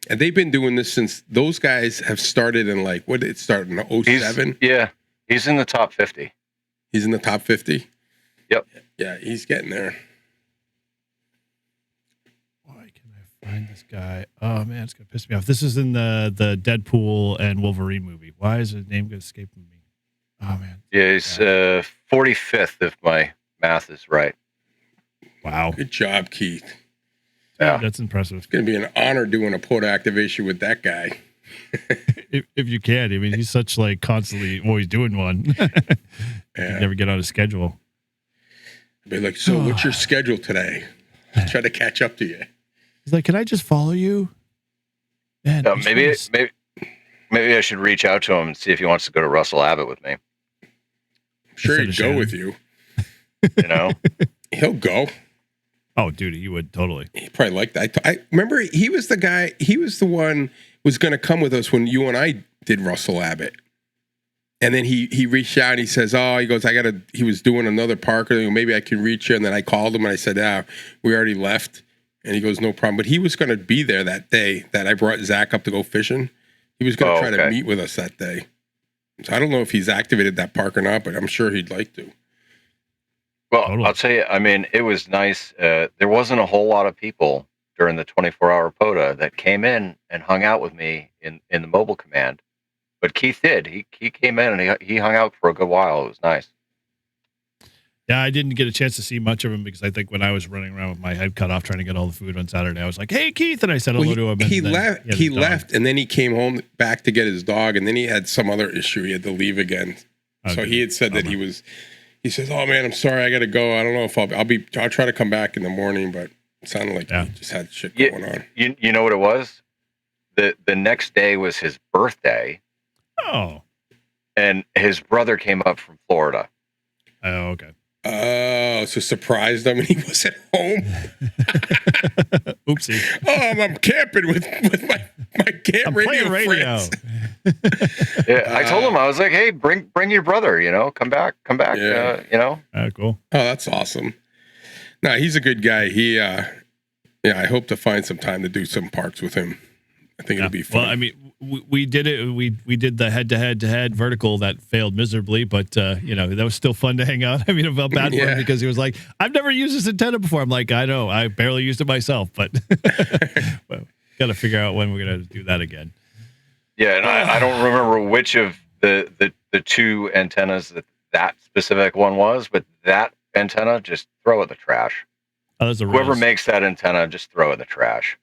Speaker 3: And they've been doing this since those guys have started in what did it start in 07?
Speaker 2: He's in the top 50.
Speaker 3: He's in the top 50?
Speaker 2: Yep.
Speaker 3: Yeah, he's getting there.
Speaker 1: Why can I find this guy? Oh, man, it's going to piss me off. This is in the Deadpool and Wolverine movie. Why is his name escaping me? Oh, man.
Speaker 2: Yeah, he's 45th if my math is right.
Speaker 1: Wow.
Speaker 3: Good job, Keith.
Speaker 1: Yeah, that's impressive.
Speaker 3: It's going to be an honor doing a POTA activation with that guy.
Speaker 1: if you can. I mean, he's such constantly always doing one. You never get on his schedule.
Speaker 3: I'd be like, so what's your schedule today? I'll try to catch up to you.
Speaker 1: He's like, can I just follow you? Man,
Speaker 2: maybe I should reach out to him and see if he wants to go to Russell Abbott with me.
Speaker 3: I'm sure he'd go with you.
Speaker 2: You know?
Speaker 3: He'll go.
Speaker 1: Oh, dude, he would totally.
Speaker 3: He probably liked that. I remember he was the guy. He was the one was going to come with us when you and I did Russell Abbott, and then he reached out and he says, "Oh, he goes, he was doing another park. Maybe I can reach you." And then I called him and I said, we already left." And he goes, "No problem." But he was going to be there that day that I brought Zach up to go fishing. He was going to try to meet with us that day. So I don't know if he's activated that park or not, but I'm sure he'd like to.
Speaker 2: Well, totally. I'll tell you, I mean, it was nice. There wasn't a whole lot of people during the 24-hour POTA that came in and hung out with me in the mobile command. but Keith did. He came in and he hung out for a good while. It was nice.
Speaker 1: Yeah, I didn't get a chance to see much of him because I think when I was running around with my head cut off trying to get all the food on Saturday, I was like, "Hey, Keith," and I said hello to him.
Speaker 3: He left. He left, and then he came home back to get his dog, and then he had some other issue. He had to leave again. So he had said that he was. He says, "Oh man, I'm sorry, I got to go. I don't know if I'll try to come back in the morning," but it sounded like he just had shit going on.
Speaker 2: You know what it was? The next day was his birthday.
Speaker 1: Oh.
Speaker 2: And his brother came up from Florida.
Speaker 1: Oh, okay.
Speaker 3: Oh, so surprised him and he wasn't home.
Speaker 1: Oopsie.
Speaker 3: Oh, I'm camping with my camp radio friends.
Speaker 2: Yeah, I told him, I was like, "Hey, bring your brother. Come back.
Speaker 3: Yeah.
Speaker 1: Cool.
Speaker 3: Oh, that's awesome. No, he's a good guy. He, I hope to find some time to do some parks with him. I think it'll be fun.
Speaker 1: Well, I mean, we did it. We did the head-to-head vertical that failed miserably, but that was still fun to hang out. I mean, I felt bad for him because he was like, "I've never used this antenna before." I'm like, "I know, I barely used it myself, but well, got to figure out when we're gonna do that again."
Speaker 2: Yeah, and I don't remember which of the two antennas that specific one was, but that antenna, just throw it in the trash.
Speaker 1: Oh, that's
Speaker 2: Whoever makes that antenna, just throw it in the trash.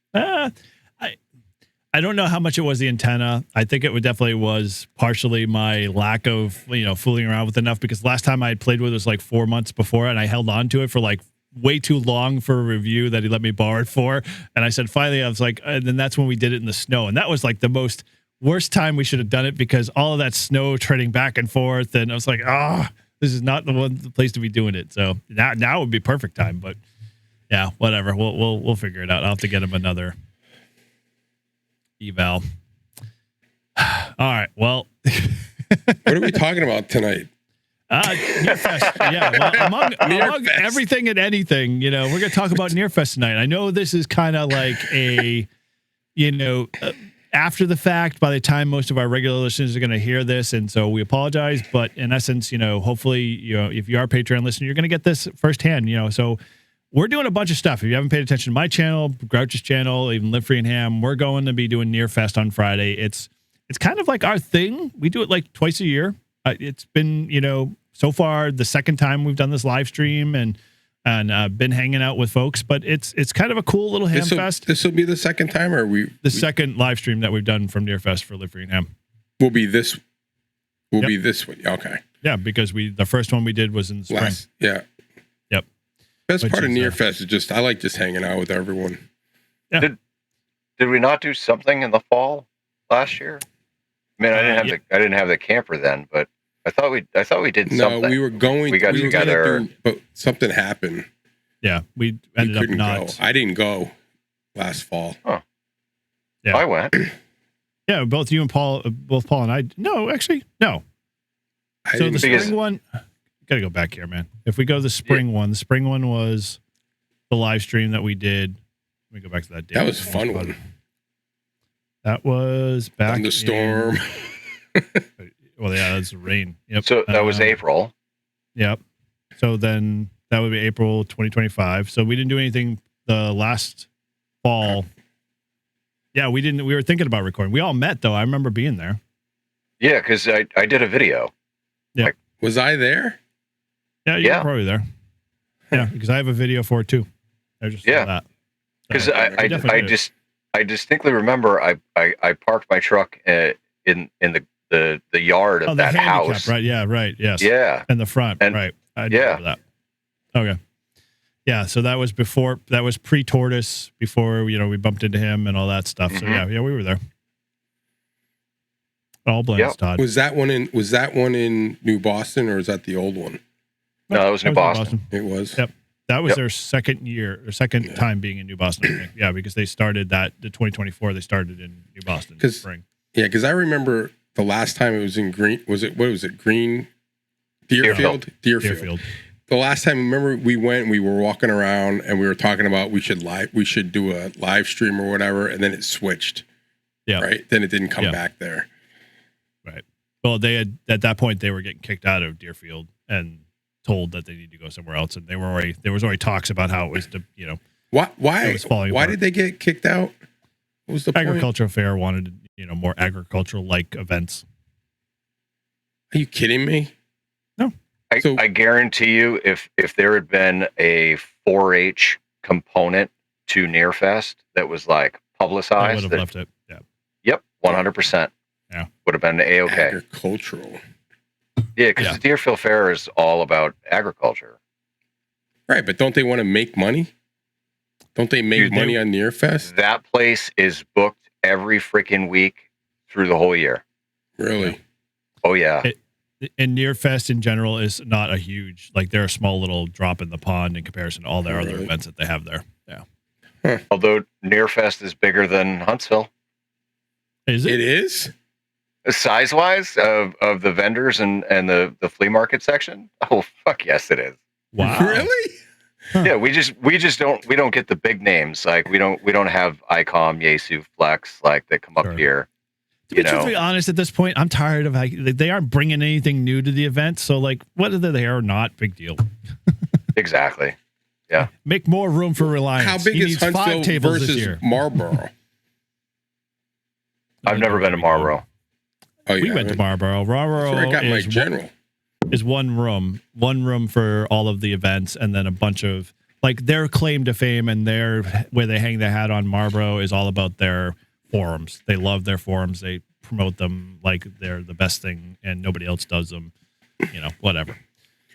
Speaker 1: I don't know how much it was the antenna. I think it definitely was partially my lack of, fooling around with enough, because last time I had played with it was like 4 months before, and I held on to it for like way too long for a review that he let me borrow it for. And I said, finally, I was like, and then that's when we did it in the snow. And that was like the worst time we should have done it, because all of that snow treading back and forth. And I was like, this is not the place to be doing it. So now would be perfect time, but yeah, whatever. We'll figure it out. I'll have to get him another eval. All right. Well,
Speaker 3: what are we talking about tonight?
Speaker 1: Nearfest. Yeah. Well, among everything and anything, we're going to talk about Nearfest tonight. I know this is kind of like a, after the fact, by the time most of our regular listeners are going to hear this. And so we apologize, but in essence, hopefully, if you are a Patreon listener, you're going to get this firsthand, so we're doing a bunch of stuff. If you haven't paid attention to my channel, Grouch's channel, even Live Free and Ham, we're going to be doing Nearfest on Friday. It's kind of like our thing. We do it like twice a year. It's been, so far the second time we've done this live stream and been hanging out with folks, but it's kind of a cool little ham fest.
Speaker 3: This will be the second time, or
Speaker 1: second live stream that we've done from Nearfest for Live Free and Ham.
Speaker 3: Will be this one. Okay.
Speaker 1: Yeah, because the first one we did was in the spring.
Speaker 3: Yep. Best part of Nearfest is just I like just hanging out with everyone.
Speaker 1: Yeah.
Speaker 2: Did we not do something in the fall last year? I mean, I didn't have the camper then, but I thought we did something.
Speaker 3: No, we were going.
Speaker 2: We got together,
Speaker 3: but something happened.
Speaker 1: Yeah, we ended up not.
Speaker 3: Go. I didn't go last fall.
Speaker 2: Huh.
Speaker 1: Yeah,
Speaker 2: I went.
Speaker 1: Yeah, both you and Paul, both Paul and I. No, actually, no. So the spring one. Got to go back here, man. If we go the spring one was the live stream that we did. Let me go back to that day.
Speaker 3: That was a fun one.
Speaker 1: That was back
Speaker 3: in the storm.
Speaker 1: Well, yeah, that's rain. Yep.
Speaker 2: So that was April.
Speaker 1: Yep. So then that would be April 2025. So we didn't do anything the last fall. Yeah, we didn't. We were thinking about recording. We all met though. I remember being there.
Speaker 2: Yeah, because I did a video.
Speaker 1: Yeah.
Speaker 3: Was I there?
Speaker 1: Yeah, you were probably there. Yeah, because I have a video for it too. I just saw that.
Speaker 2: Because I distinctly remember I parked my truck in the yard of that house.
Speaker 1: Right. Yeah. Right. Yes.
Speaker 2: Yeah.
Speaker 1: In the front. Right. I remember that. Okay. Yeah. So that was pre-Tortoise, before we bumped into him and all that stuff. Mm-hmm. So yeah, we were there. All blends, Todd.
Speaker 3: Was that one in New Boston, or is that the old one?
Speaker 2: No, that was New Boston.
Speaker 3: It was.
Speaker 1: Yep. That was their second time being in New Boston. I think. Yeah, because they started the 2024. They started in New Boston in the spring. Yeah,
Speaker 3: because I remember the last time it was in Green. What was it? Green Deerfield.
Speaker 1: Deerfield.
Speaker 3: The last time, remember, we went. We were walking around and we were talking about we should do a live stream or whatever, and then it switched.
Speaker 1: Yeah.
Speaker 3: Right. Then it didn't come back there.
Speaker 1: Right. Well, they had at that point they were getting kicked out of Deerfield and told that they need to go somewhere else, and there was already talks about how it was
Speaker 3: why did they get kicked out? What was the
Speaker 1: agricultural fair wanted more agricultural like events,
Speaker 3: Are you kidding me?
Speaker 2: I guarantee you, if there had been a 4-H component to Nearfest that was like
Speaker 1: I
Speaker 2: publicized,
Speaker 1: would have left it. Yeah.
Speaker 2: Yep, 100%.
Speaker 1: Yeah.
Speaker 2: Would have been A-OK.
Speaker 3: Agricultural.
Speaker 2: Yeah, because the Deerfield Fair is all about agriculture.
Speaker 3: Right, but don't they want to make money? Don't they make money on Nearfest?
Speaker 2: That place is booked every freaking week through the whole year.
Speaker 3: Really?
Speaker 2: Yeah. Oh, yeah.
Speaker 1: And Nearfest in general is not a huge, like they're a small little drop in the pond in comparison to all their other events that they have there. Yeah.
Speaker 3: Huh.
Speaker 2: Although Nearfest is bigger than Huntsville.
Speaker 1: Is it?
Speaker 3: It is?
Speaker 2: Size-wise of the vendors and the flea market section? Oh, fuck yes, it is.
Speaker 1: Wow.
Speaker 3: Really?
Speaker 1: Huh.
Speaker 2: Yeah, we just don't get the big names. Like we don't have ICOM, Yaesu, Flex like that come up here.
Speaker 1: To be truthfully honest, at this point, I'm tired of they aren't bringing anything new to the event. So, like, whether they're there or not, big deal.
Speaker 2: Exactly. Yeah.
Speaker 1: Make more room for Reliance.
Speaker 3: How big is Huntsville versus Marlboro?
Speaker 2: I've never been to Marlboro.
Speaker 3: Oh,
Speaker 1: we went to Marlboro. Marlboro
Speaker 3: I got my general.
Speaker 1: Is one room for all of the events, and then a bunch of like their claim to fame and where they hang their hat on Marlboro is all about their forums. They love their forums. They promote them like they're the best thing, and nobody else does them. Whatever.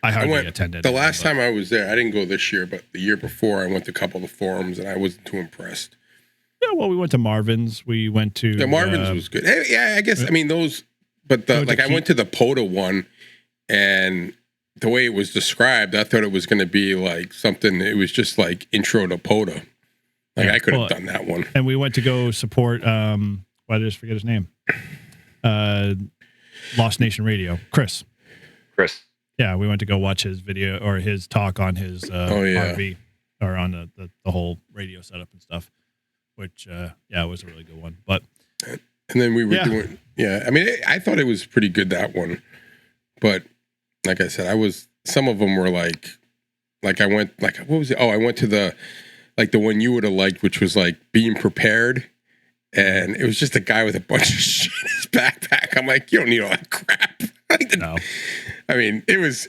Speaker 1: I hardly attended.
Speaker 3: The last time I was there, I didn't go this year, but the year before, I went to a couple of the forums, and I wasn't too impressed.
Speaker 1: Yeah, well, we went to Marvin's. We went to
Speaker 3: Marvin's was good. Hey, yeah, I guess. I mean those, but I went to the POTA one, and the way it was described, I thought it was going to be like something. It was just like intro to POTA. Like I could have done that one.
Speaker 1: And we went to go support. Why did I just forget his name? Lost Nation Radio. Chris. Yeah, we went to go watch his video or his talk on his RV or on the whole radio setup and stuff. Which it was a really good one. But
Speaker 3: and then we were doing I mean I thought it was pretty good, that one. But like I said, some of them were like I went what was it? Oh, I went to the one you would have liked, which was like being prepared, and it was just a guy with a bunch of shit in his backpack. I'm like, you don't need all that crap.
Speaker 1: No.
Speaker 3: I mean, it was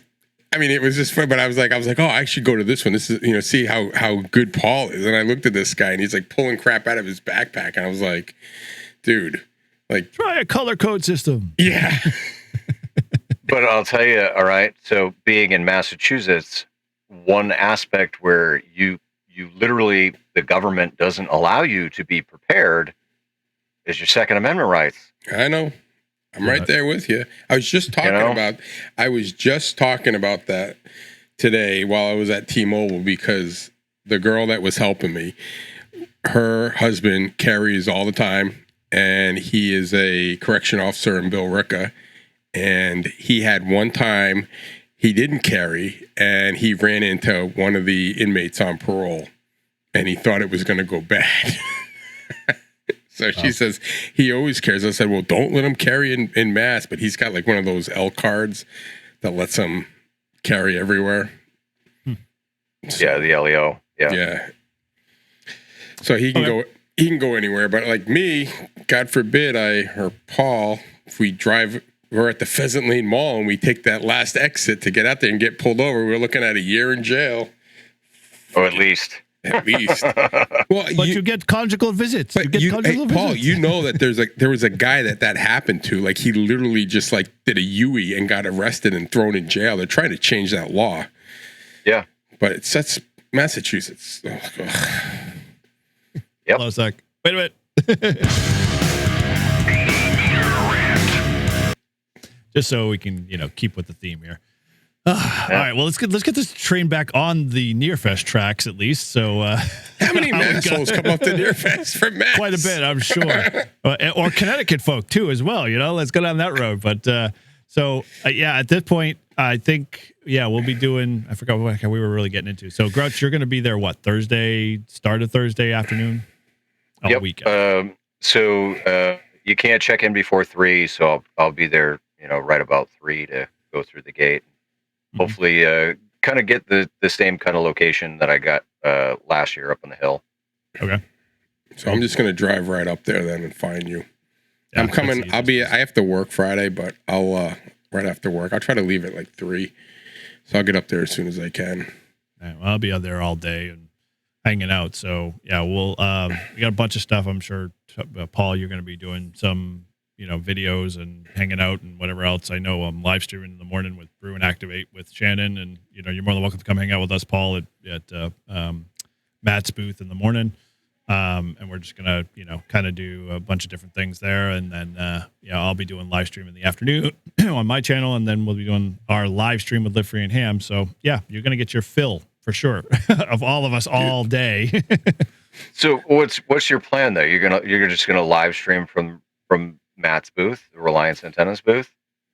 Speaker 3: just fun, but I was like, oh, I should go to this one. This is, see how good Paul is. And I looked at this guy, and he's like pulling crap out of his backpack, and I was like, dude, like
Speaker 1: try a color code system.
Speaker 3: Yeah.
Speaker 2: But I'll tell you, all right. So being in Massachusetts, one aspect where you literally, the government doesn't allow you to be prepared is your Second Amendment rights.
Speaker 3: I know. I'm right there with you. I was just talking about that today while I was at T-Mobile, because the girl that was helping me, her husband carries all the time, and he is a correction officer in Billerica, and he had one time he didn't carry, and he ran into one of the inmates on parole, and he thought it was going to go bad. So she says he always carries. I said, well, don't let him carry in mass, but he's got like one of those L cards that lets him carry everywhere.
Speaker 2: So, the LEO.
Speaker 3: Yeah. So he can go. He can go anywhere. But like me, God forbid, or Paul, if we're at the Pheasant Lane Mall and we take that last exit to get out there and get pulled over, we're looking at a year in jail.
Speaker 2: Or at least.
Speaker 3: At least. Well,
Speaker 1: but you get conjugal visits.
Speaker 3: But Paul, you know that there was a guy that happened to. Like he literally just like did a Yui and got arrested and thrown in jail. They're trying to change that law.
Speaker 2: Yeah.
Speaker 3: But that's Massachusetts.
Speaker 2: Yep.
Speaker 1: Hold on a sec. Wait a minute. Just so we can, keep with the theme here. All right, well, let's get this train back on the Nearfest tracks at least. So,
Speaker 3: how many assholes come up to Nearfest from Mass?
Speaker 1: Quite a bit, I'm sure, or Connecticut folk too as well. Let's go down that road. But at this point, I think we'll be doing. I forgot what we were really getting into. So, Grouch, you're going to be there. What, Thursday? Start of Thursday afternoon.
Speaker 2: Yep.
Speaker 1: Weekend.
Speaker 2: So you can't check in before 3, so I'll be there. Right about 3 to go through the gate. Hopefully, kind of get the same kind of location that I got last year up on the hill.
Speaker 1: Okay.
Speaker 3: So I'm just going to drive right up there then and find you. Yeah, I'm coming. I have to work Friday, but I'll right after work. I'll try to leave at like 3. So I'll get up there as soon as I can.
Speaker 1: Well, I'll be out there all day and hanging out. So yeah, we'll we got a bunch of stuff. I'm sure Paul, you're going to be doing some videos and hanging out and whatever else. I know I'm live streaming in the morning with Brew and Activate with Shannon, and you're more than welcome to come hang out with us, Paul, at Matt's booth in the morning. And we're just gonna kind of do a bunch of different things there, and then I'll be doing live stream in the afternoon on my channel, and then we'll be doing our live stream with Live Free and Ham. So yeah, you're gonna get your fill for sure of all of us all day.
Speaker 2: So what's your plan though? You're just gonna live stream from Matt's booth, the Reliance Antennas booth?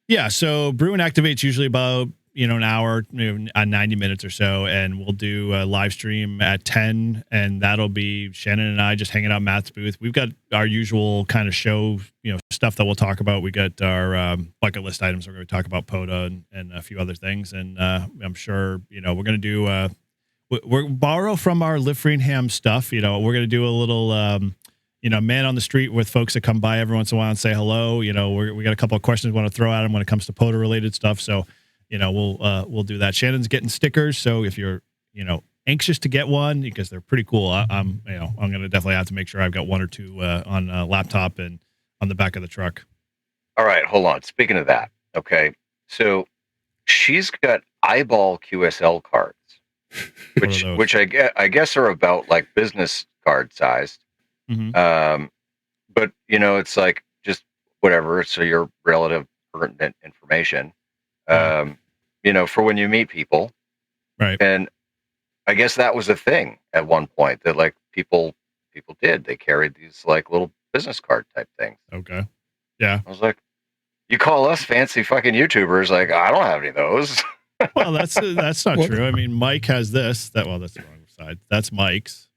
Speaker 1: Yeah. So Brew and Activate's usually about an hour, 90 minutes or so, and we'll do a live stream at 10, and that'll be Shannon and I just hanging out at Matt's booth. We've got our usual kind of show, stuff that we'll talk about. We got our bucket list items. We're going to talk about POTA and a few other things, and I'm sure we're going to do we're borrow from our Live Free and Ham stuff. We're going to do a little man on the street with folks that come by every once in a while and say hello. We got a couple of questions we want to throw at them when it comes to POTA related stuff. So we'll do that. Shannon's getting stickers, so if you're anxious to get one, because they're pretty cool, I'm gonna definitely have to make sure I've got 1 or 2 on a laptop and on the back of the truck.
Speaker 2: All right, hold on. Speaking of that, okay, so she's got eyeball QSL cards, which I guess are about like business card sized.
Speaker 1: Mm-hmm.
Speaker 2: But it's like just whatever. So your relative pertinent information. For when you meet people.
Speaker 1: Right.
Speaker 2: And I guess that was a thing at one point that like people did. They carried these like little business card type things.
Speaker 1: Okay. Yeah.
Speaker 2: I was like, you call us fancy fucking YouTubers. Like, I don't have any of those.
Speaker 1: Well, that's not true. I mean, Mike has this. That's the wrong side. That's Mike's.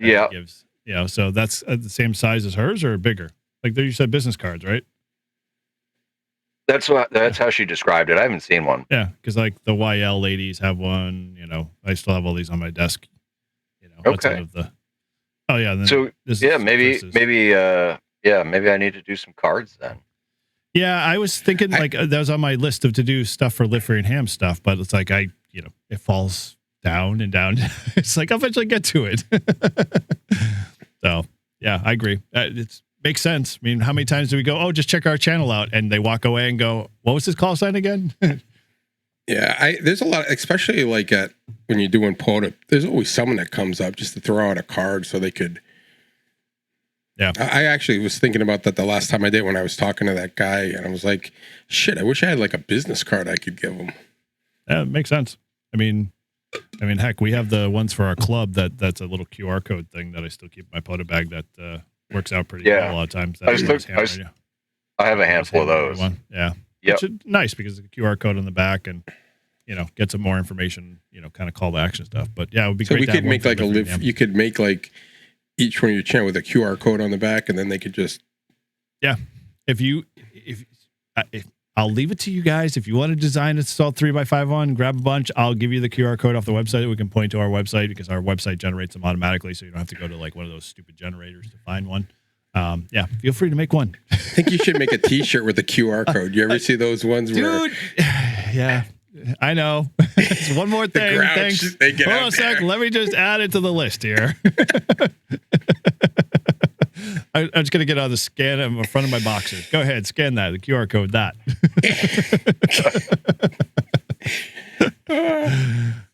Speaker 2: Yeah.
Speaker 1: Gives, so that's the same size as hers or bigger? Like there, you said business cards, right?
Speaker 2: That's how she described it. I haven't seen one.
Speaker 1: Yeah, because like the YL ladies have one. I still have all these on my desk.
Speaker 2: Okay.
Speaker 1: Of the. Oh yeah. Then
Speaker 2: so maybe I need to do some cards then.
Speaker 1: Yeah, I was thinking that was on my list of to do stuff for Live Free and Ham stuff, but it's like it falls down and down. It's like I'll eventually get to it. So yeah, I agree. It's. Makes sense. I mean, how many times do we go, oh, just check our channel out, and they walk away and go, what was this call sign again?
Speaker 3: Yeah, there's a lot, especially like when you're doing POTA, there's always someone that comes up just to throw out a card so they could.
Speaker 1: Yeah.
Speaker 3: I actually was thinking about that the last time I did when I was talking to that guy, and I was like, shit, I wish I had like a business card I could give him.
Speaker 1: Yeah, it makes sense. I mean, heck, we have the ones for our club that's a little QR code thing that I still keep in my POTA bag that works out pretty well a lot of times.
Speaker 2: I have a handful of those.
Speaker 1: Yeah.
Speaker 2: Yep.
Speaker 1: Which is nice because the QR code on the back and, get some more information, kind of call to action stuff. But yeah, it would be great.
Speaker 3: So we could make like you could make like each one of your channel with a QR code on the back, and then they could just.
Speaker 1: Yeah. If I'll leave it to you guys. If you want to design install 3x5 one, grab a bunch. I'll give you the QR code off the website. We can point to our website because our website generates them automatically, so you don't have to go to like one of those stupid generators to find one. Yeah, feel free to make one.
Speaker 3: I think you should make a T-shirt with a QR code. You ever see those ones,
Speaker 1: dude? Yeah, I know. It's one more thing. Thanks. Hold on a sec. Let me just add it to the list here. I'm just going to get on the scan in front of my boxers. Go ahead, scan that, the QR code, that.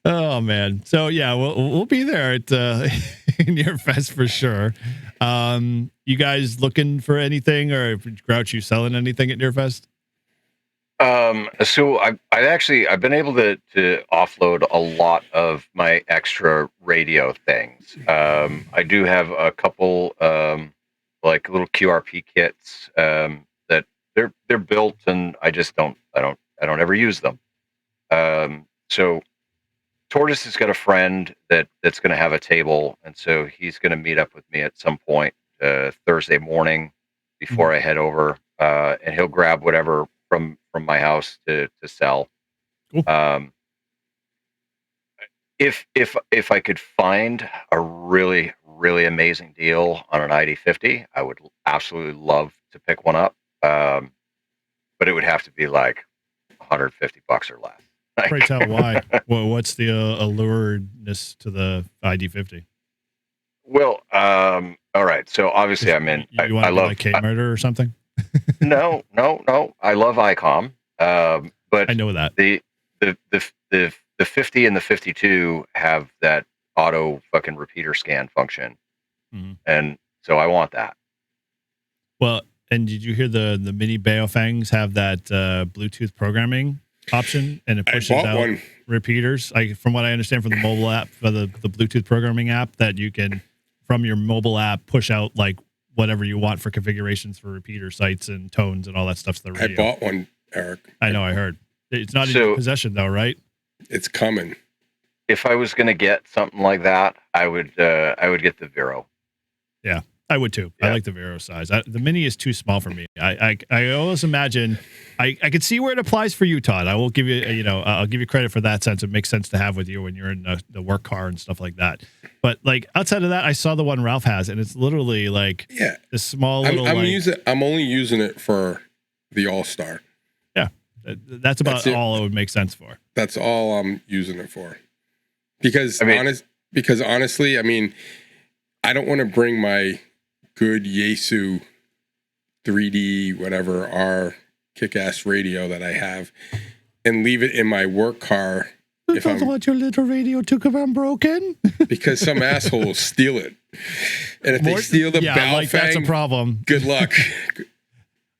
Speaker 1: Oh, man. So, yeah, we'll be there at Near Fest for sure. You guys looking for anything, or Grouch, you selling anything at Near Fest?
Speaker 2: So I've been able to offload a lot of my extra radio things. I do have a couple like little QRP kits that they're built, and I don't ever use them. So Tortoise has got a friend that's going to have a table, and so he's going to meet up with me at some point Thursday morning before I head over, and he'll grab whatever from my house to sell. Cool. If I could find a really amazing deal on an ID50, I would absolutely love to pick one up. but it would have to be like $150 or less.
Speaker 1: Pray tell why. Well, what's the alluredness to the ID50?
Speaker 2: Well, all right. So obviously, I'm in.
Speaker 1: You want
Speaker 2: I
Speaker 1: to be
Speaker 2: love
Speaker 1: like K-Murder or something?
Speaker 2: no. I love ICOM, but
Speaker 1: I know that.
Speaker 2: the 50 and the 52 have that auto fucking repeater scan function, and so I want that.
Speaker 1: Well, and did you hear the mini Baofangs have that Bluetooth programming option, and it pushes out repeaters? From what I understand from the mobile app, for the Bluetooth programming app, that you can from your mobile app push out like whatever you want for configurations for repeater sites and tones and all that stuff to the radio.
Speaker 3: I bought one, Eric.
Speaker 1: I know, I heard. It's not in your possession though, right? It's
Speaker 3: coming.
Speaker 2: If I was going to get something like that, I would get the Vero.
Speaker 1: Yeah, I would too. Yeah. I like the Vero size. The Mini is too small for me. I always imagine I could see where it applies for you, Todd. I will give you, I'll give you credit for that sense. It makes sense to have with you when you're in the work car and stuff like that. But like outside of that, I saw the one Ralph has, and it's literally like this small little.
Speaker 3: I'm only using it for the All-Star.
Speaker 1: Yeah, that's about all it would make sense for.
Speaker 3: That's all I'm using it for. Because honestly, I mean, I don't want to bring my good Yaesu 3D whatever R kick-ass radio that I have and leave it in my work car.
Speaker 1: You don't want your little radio to come unbroken?
Speaker 3: Because some asshole will steal it. And if they steal the Baofang,
Speaker 1: that's a problem.
Speaker 3: Good luck.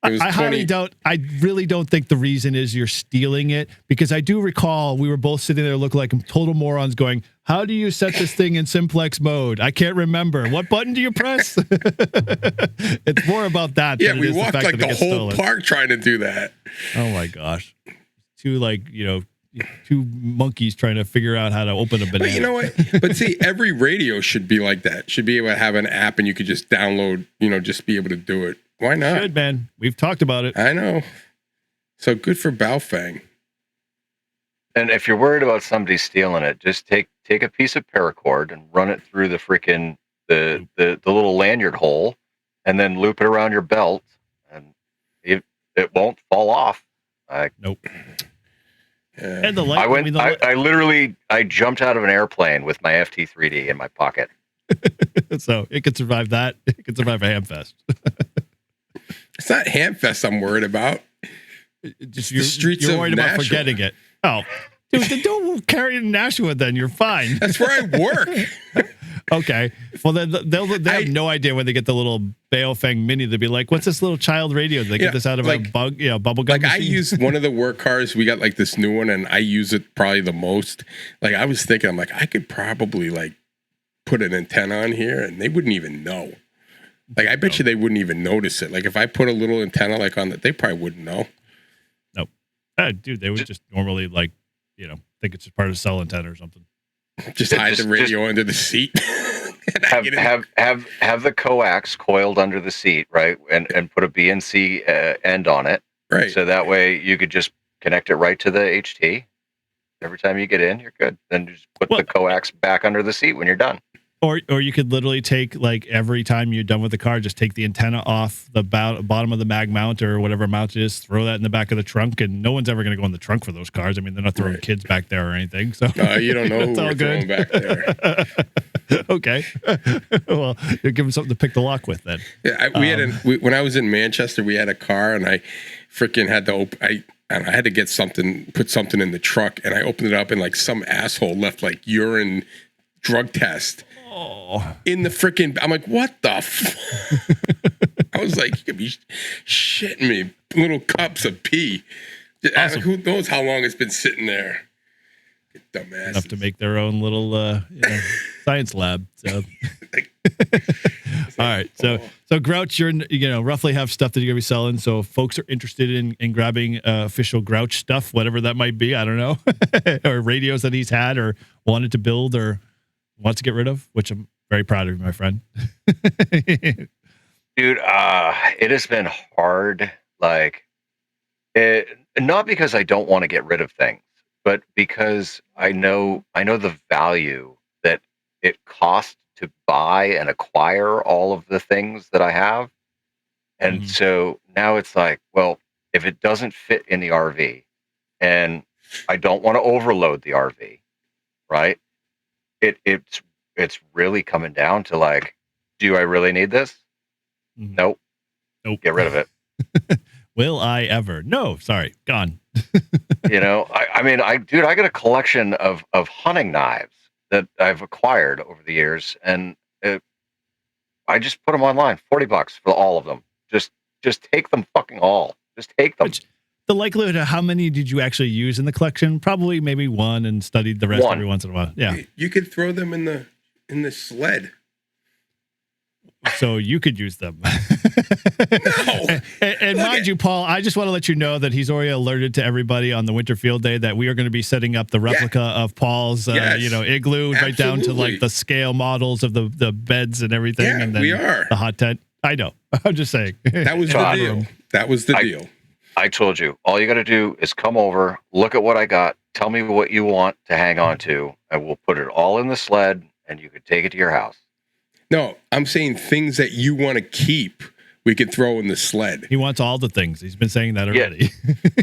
Speaker 1: I really don't think the reason is you're stealing it, because I do recall we were both sitting there looking like total morons going, how do you set this thing in simplex mode? I can't remember. What button do you press? It's more about that.
Speaker 3: Yeah, we walked like the whole park trying to do that.
Speaker 1: Oh my gosh. Two monkeys trying to figure out how to open a banana.
Speaker 3: But you know what? But see, every radio should be like that. Should be able to have an app and you could just download, just be able to do it. Why not?
Speaker 1: Should, man. We've talked about it.
Speaker 3: I know. So good for Baofang.
Speaker 2: And if you're worried about somebody stealing it, just take a piece of paracord and run it through the freaking the little lanyard hole, and then loop it around your belt, and it won't fall off.
Speaker 1: Nope.
Speaker 3: And
Speaker 1: the light.
Speaker 2: I jumped out of an airplane with my FT3D in my pocket.
Speaker 1: So it could survive that. It could survive a Hamfest.
Speaker 3: It's not Hamfest I'm worried about.
Speaker 1: Just the streets you're worried about forgetting it. Oh, dude, then don't carry it in Nashua. Then you're fine.
Speaker 3: That's where I work.
Speaker 1: Okay. Well, then they'll have no idea when they get the little Baofang Mini. They'll be like, "What's this little child radio? They get this out of a bubble gum machine?"
Speaker 3: I use one of the work cars. We got like this new one, and I use it probably the most. Like I was thinking, I'm like, I could probably like put an antenna on here, and they wouldn't even know. Like I bet you they wouldn't even notice it. Like if I put a little antenna like on that, they probably wouldn't know.
Speaker 1: Nope. Dude, they would just normally think it's just part of the cell antenna or something.
Speaker 3: Just hide the radio under the seat.
Speaker 2: have the coax coiled under the seat, right? And put a BNC end on it.
Speaker 3: Right.
Speaker 2: So that way you could just connect it right to the HT. Every time you get in, you're good. Then just put the coax back under the seat when you're done.
Speaker 1: Or you could literally take, like, every time you're done with the car, just take the antenna off the bottom of the mag mount or whatever mount it is, throw that in the back of the trunk, and no one's ever going to go in the trunk for those cars. I mean, they're not throwing kids back there or anything. So
Speaker 3: you don't know who we're throwing back there.
Speaker 1: Okay. Well, you're giving something to pick the lock with then.
Speaker 3: Yeah, when I was in Manchester, we had a car, and I freaking had to I had to put something in the truck, and I opened it up, and like some asshole left like urine drug test. In the freaking, I'm like, what the I was like, you could be shitting me. Little cups of pee.
Speaker 1: Awesome.
Speaker 3: Who knows how long it's been sitting there? Dumbass.
Speaker 1: Enough to make their own little science lab. So, all right. So Grouch, you're roughly have stuff that you're gonna be selling. So if folks are interested in grabbing official Grouch stuff, whatever that might be, I don't know, or radios that he's had or wanted to build or wants to get rid of, which I'm very proud of you, my friend.
Speaker 2: Dude, it has been hard. Like, not because I don't want to get rid of things, but because I know the value that it costs to buy and acquire all of the things that I have. And so now it's like, well, if it doesn't fit in the RV, and I don't want to overload the RV, right? It's really coming down to like, do I really need this?
Speaker 1: Mhm.
Speaker 2: Nope.
Speaker 1: Nope.
Speaker 2: Get rid of it.
Speaker 1: Will I ever? No, sorry, gone.
Speaker 2: I mean, I got a collection of hunting knives that I've acquired over the years, and I just put them online, $40 for all of them. Just take them fucking all. Just take them.
Speaker 1: Which, the likelihood of how many did you actually use in the collection? Probably maybe one, and studied the rest
Speaker 2: One.
Speaker 1: every once in a while. Yeah.
Speaker 3: You could throw them in the sled.
Speaker 1: So you could use them.
Speaker 3: No.
Speaker 1: And mind you, Paul, I just want to let you know that he's already alerted to everybody on the winter field day that we are going to be setting up the replica of Paul's,
Speaker 3: Yes.
Speaker 1: igloo, right down to
Speaker 3: Absolutely.
Speaker 1: like the scale models of the beds and everything.
Speaker 3: Yeah,
Speaker 1: and then
Speaker 3: we are.
Speaker 1: the hot tent. I know. I'm just saying.
Speaker 3: That was the
Speaker 2: Todd.
Speaker 3: deal. That was the deal.
Speaker 2: I told you, all you got to do is come over, look at what I got, tell me what you want to hang on to, and we'll put it all in the sled, and you could take it to your house.
Speaker 3: No, I'm saying things that you want to keep, we could throw in the sled.
Speaker 1: He wants all the things. He's been saying that already.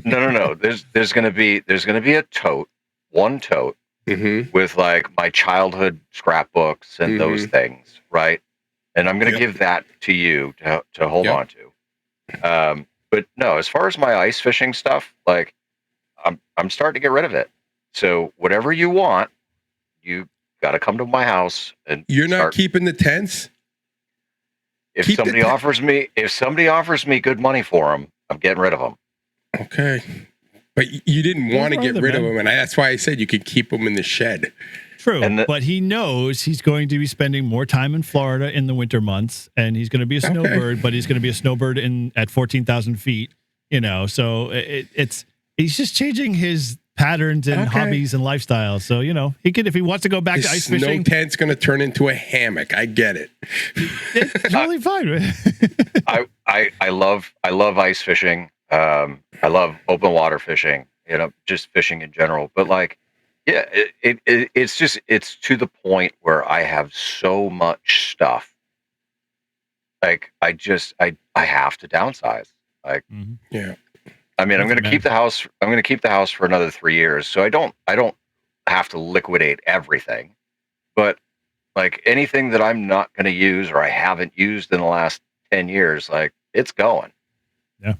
Speaker 2: No. There's gonna be a tote, one tote
Speaker 3: Mm-hmm.
Speaker 2: with like my childhood scrapbooks and those things, right? And I'm gonna give that to you to hold on to. But no, as far as my ice fishing stuff, like I'm starting to get rid of it. So whatever you want, you got to come to my house and
Speaker 3: You're not keeping the tents?
Speaker 2: If
Speaker 3: keep
Speaker 2: somebody offers me good money for them, I'm getting rid of them.
Speaker 3: Okay. But you didn't want to
Speaker 1: wrong
Speaker 3: get
Speaker 1: with
Speaker 3: rid
Speaker 1: it,
Speaker 3: of
Speaker 1: man?
Speaker 3: them, and that's why I said you could keep them in the shed.
Speaker 1: True,
Speaker 2: And
Speaker 1: but he knows he's going to be spending more time in Florida in the winter months, and he's going to be a snowbird, but he's going to be a snowbird at 14,000 feet. So he's just changing his patterns and hobbies and lifestyles. So he could, if he wants to go back to ice
Speaker 3: Snow
Speaker 1: fishing,
Speaker 3: tent's going to turn into a hammock. I get it.
Speaker 1: it's totally fine.
Speaker 2: I love ice fishing. I love open water fishing. Just fishing in general. But like, yeah, it's to the point where I have so much stuff. Like I have to downsize. Like,
Speaker 3: Yeah.
Speaker 2: I mean, I'm going to keep the house. I'm going to keep the house for another 3 years. So I don't have to liquidate everything, but like anything that I'm not going to use or I haven't used in the last 10 years, like it's going.
Speaker 1: Yeah.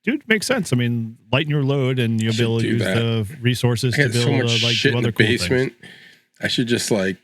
Speaker 1: Dude, makes sense. I mean, lighten your load and you'll be able to use the resources
Speaker 3: I
Speaker 1: to
Speaker 3: got
Speaker 1: be
Speaker 3: so
Speaker 1: able
Speaker 3: much
Speaker 1: to like
Speaker 3: shit
Speaker 1: do
Speaker 3: in
Speaker 1: other
Speaker 3: the
Speaker 1: cool
Speaker 3: basement.
Speaker 1: things.
Speaker 3: I should just I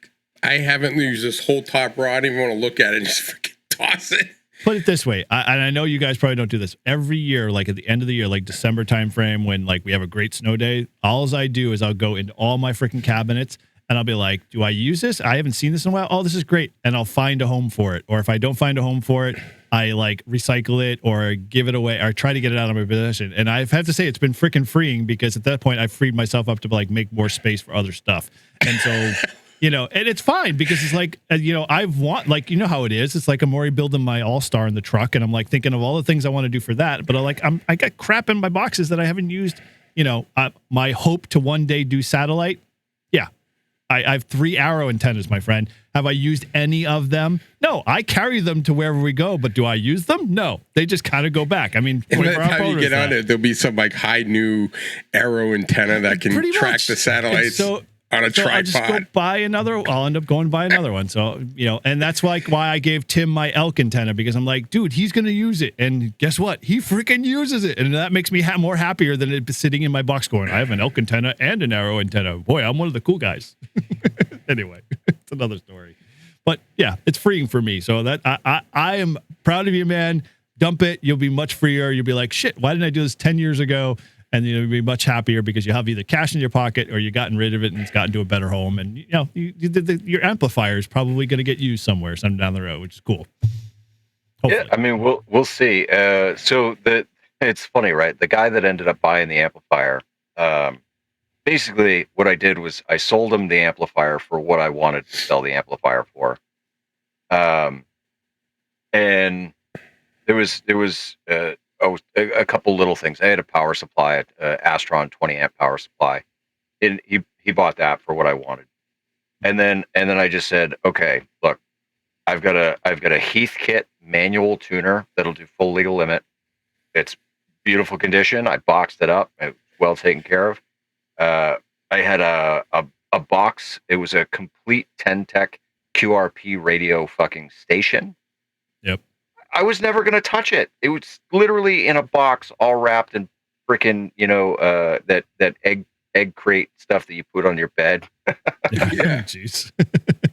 Speaker 3: haven't used this whole top row. I don't even want to look at it and just freaking toss it.
Speaker 1: Put it this way, and I know you guys probably don't do this every year. Like at the end of the year, like December timeframe, when like we have a great snow day, all I do is I'll go into all my freaking cabinets and I'll be like, "Do I use this? I haven't seen this in a while. Oh, this is great!" And I'll find a home for it. Or if I don't find a home for it, I like recycle it or give it away or try to get it out of my possession. And I have to say, it's been freaking freeing because at that point, I freed myself up to like make more space for other stuff. And so. And it's fine because it's like, how it is. It's like I'm already building my All-Star in the truck and I'm like thinking of all the things I want to do for that. But I got crap in my boxes that I haven't used. My hope to one day do satellite. Yeah. I have 3 arrow antennas, my friend. Have I used any of them? No, I carry them to wherever we go, but do I use them? No, they just kind of go back. I mean,
Speaker 3: And by the time you get on it, there'll be some like high new arrow antenna that can
Speaker 1: Pretty
Speaker 3: track
Speaker 1: much.
Speaker 3: the satellites. On a tripod.
Speaker 1: I just go buy another. I'll end up going buy another one. So and that's like why I gave Tim my elk antenna because I'm like, dude, he's gonna use it, and guess what? He freaking uses it, and that makes me more happier than it sitting in my box going, I have an elk antenna and an arrow antenna. Boy, I'm one of the cool guys. Anyway, it's another story. But yeah, it's freeing for me. So that I am proud of you, man. Dump it. You'll be much freer. You'll be like, shit, why didn't I do this 10 years ago? And you'll be much happier because you have either cash in your pocket or you've gotten rid of it and it's gotten to a better home. And your amplifier is probably going to get used somewhere some down the road, which is cool. Hopefully.
Speaker 2: Yeah, I mean, we'll see. It's funny, right? The guy that ended up buying the amplifier, basically what I did was I sold him the amplifier for what I wanted to sell the amplifier for. And there was a couple little things. I had a power supply, Astron 20 amp power supply, and he bought that for what I wanted. And then I just said, okay, look, I've got a Heathkit manual tuner that'll do full legal limit. It's beautiful condition. I boxed it up. It was well taken care of. I had a box. It was a complete 10-tech QRP radio fucking station.
Speaker 1: Yep.
Speaker 2: I was never going to touch it. It was literally in a box, all wrapped in freaking, that egg crate stuff that you put on your bed.
Speaker 1: Yeah. Jeez.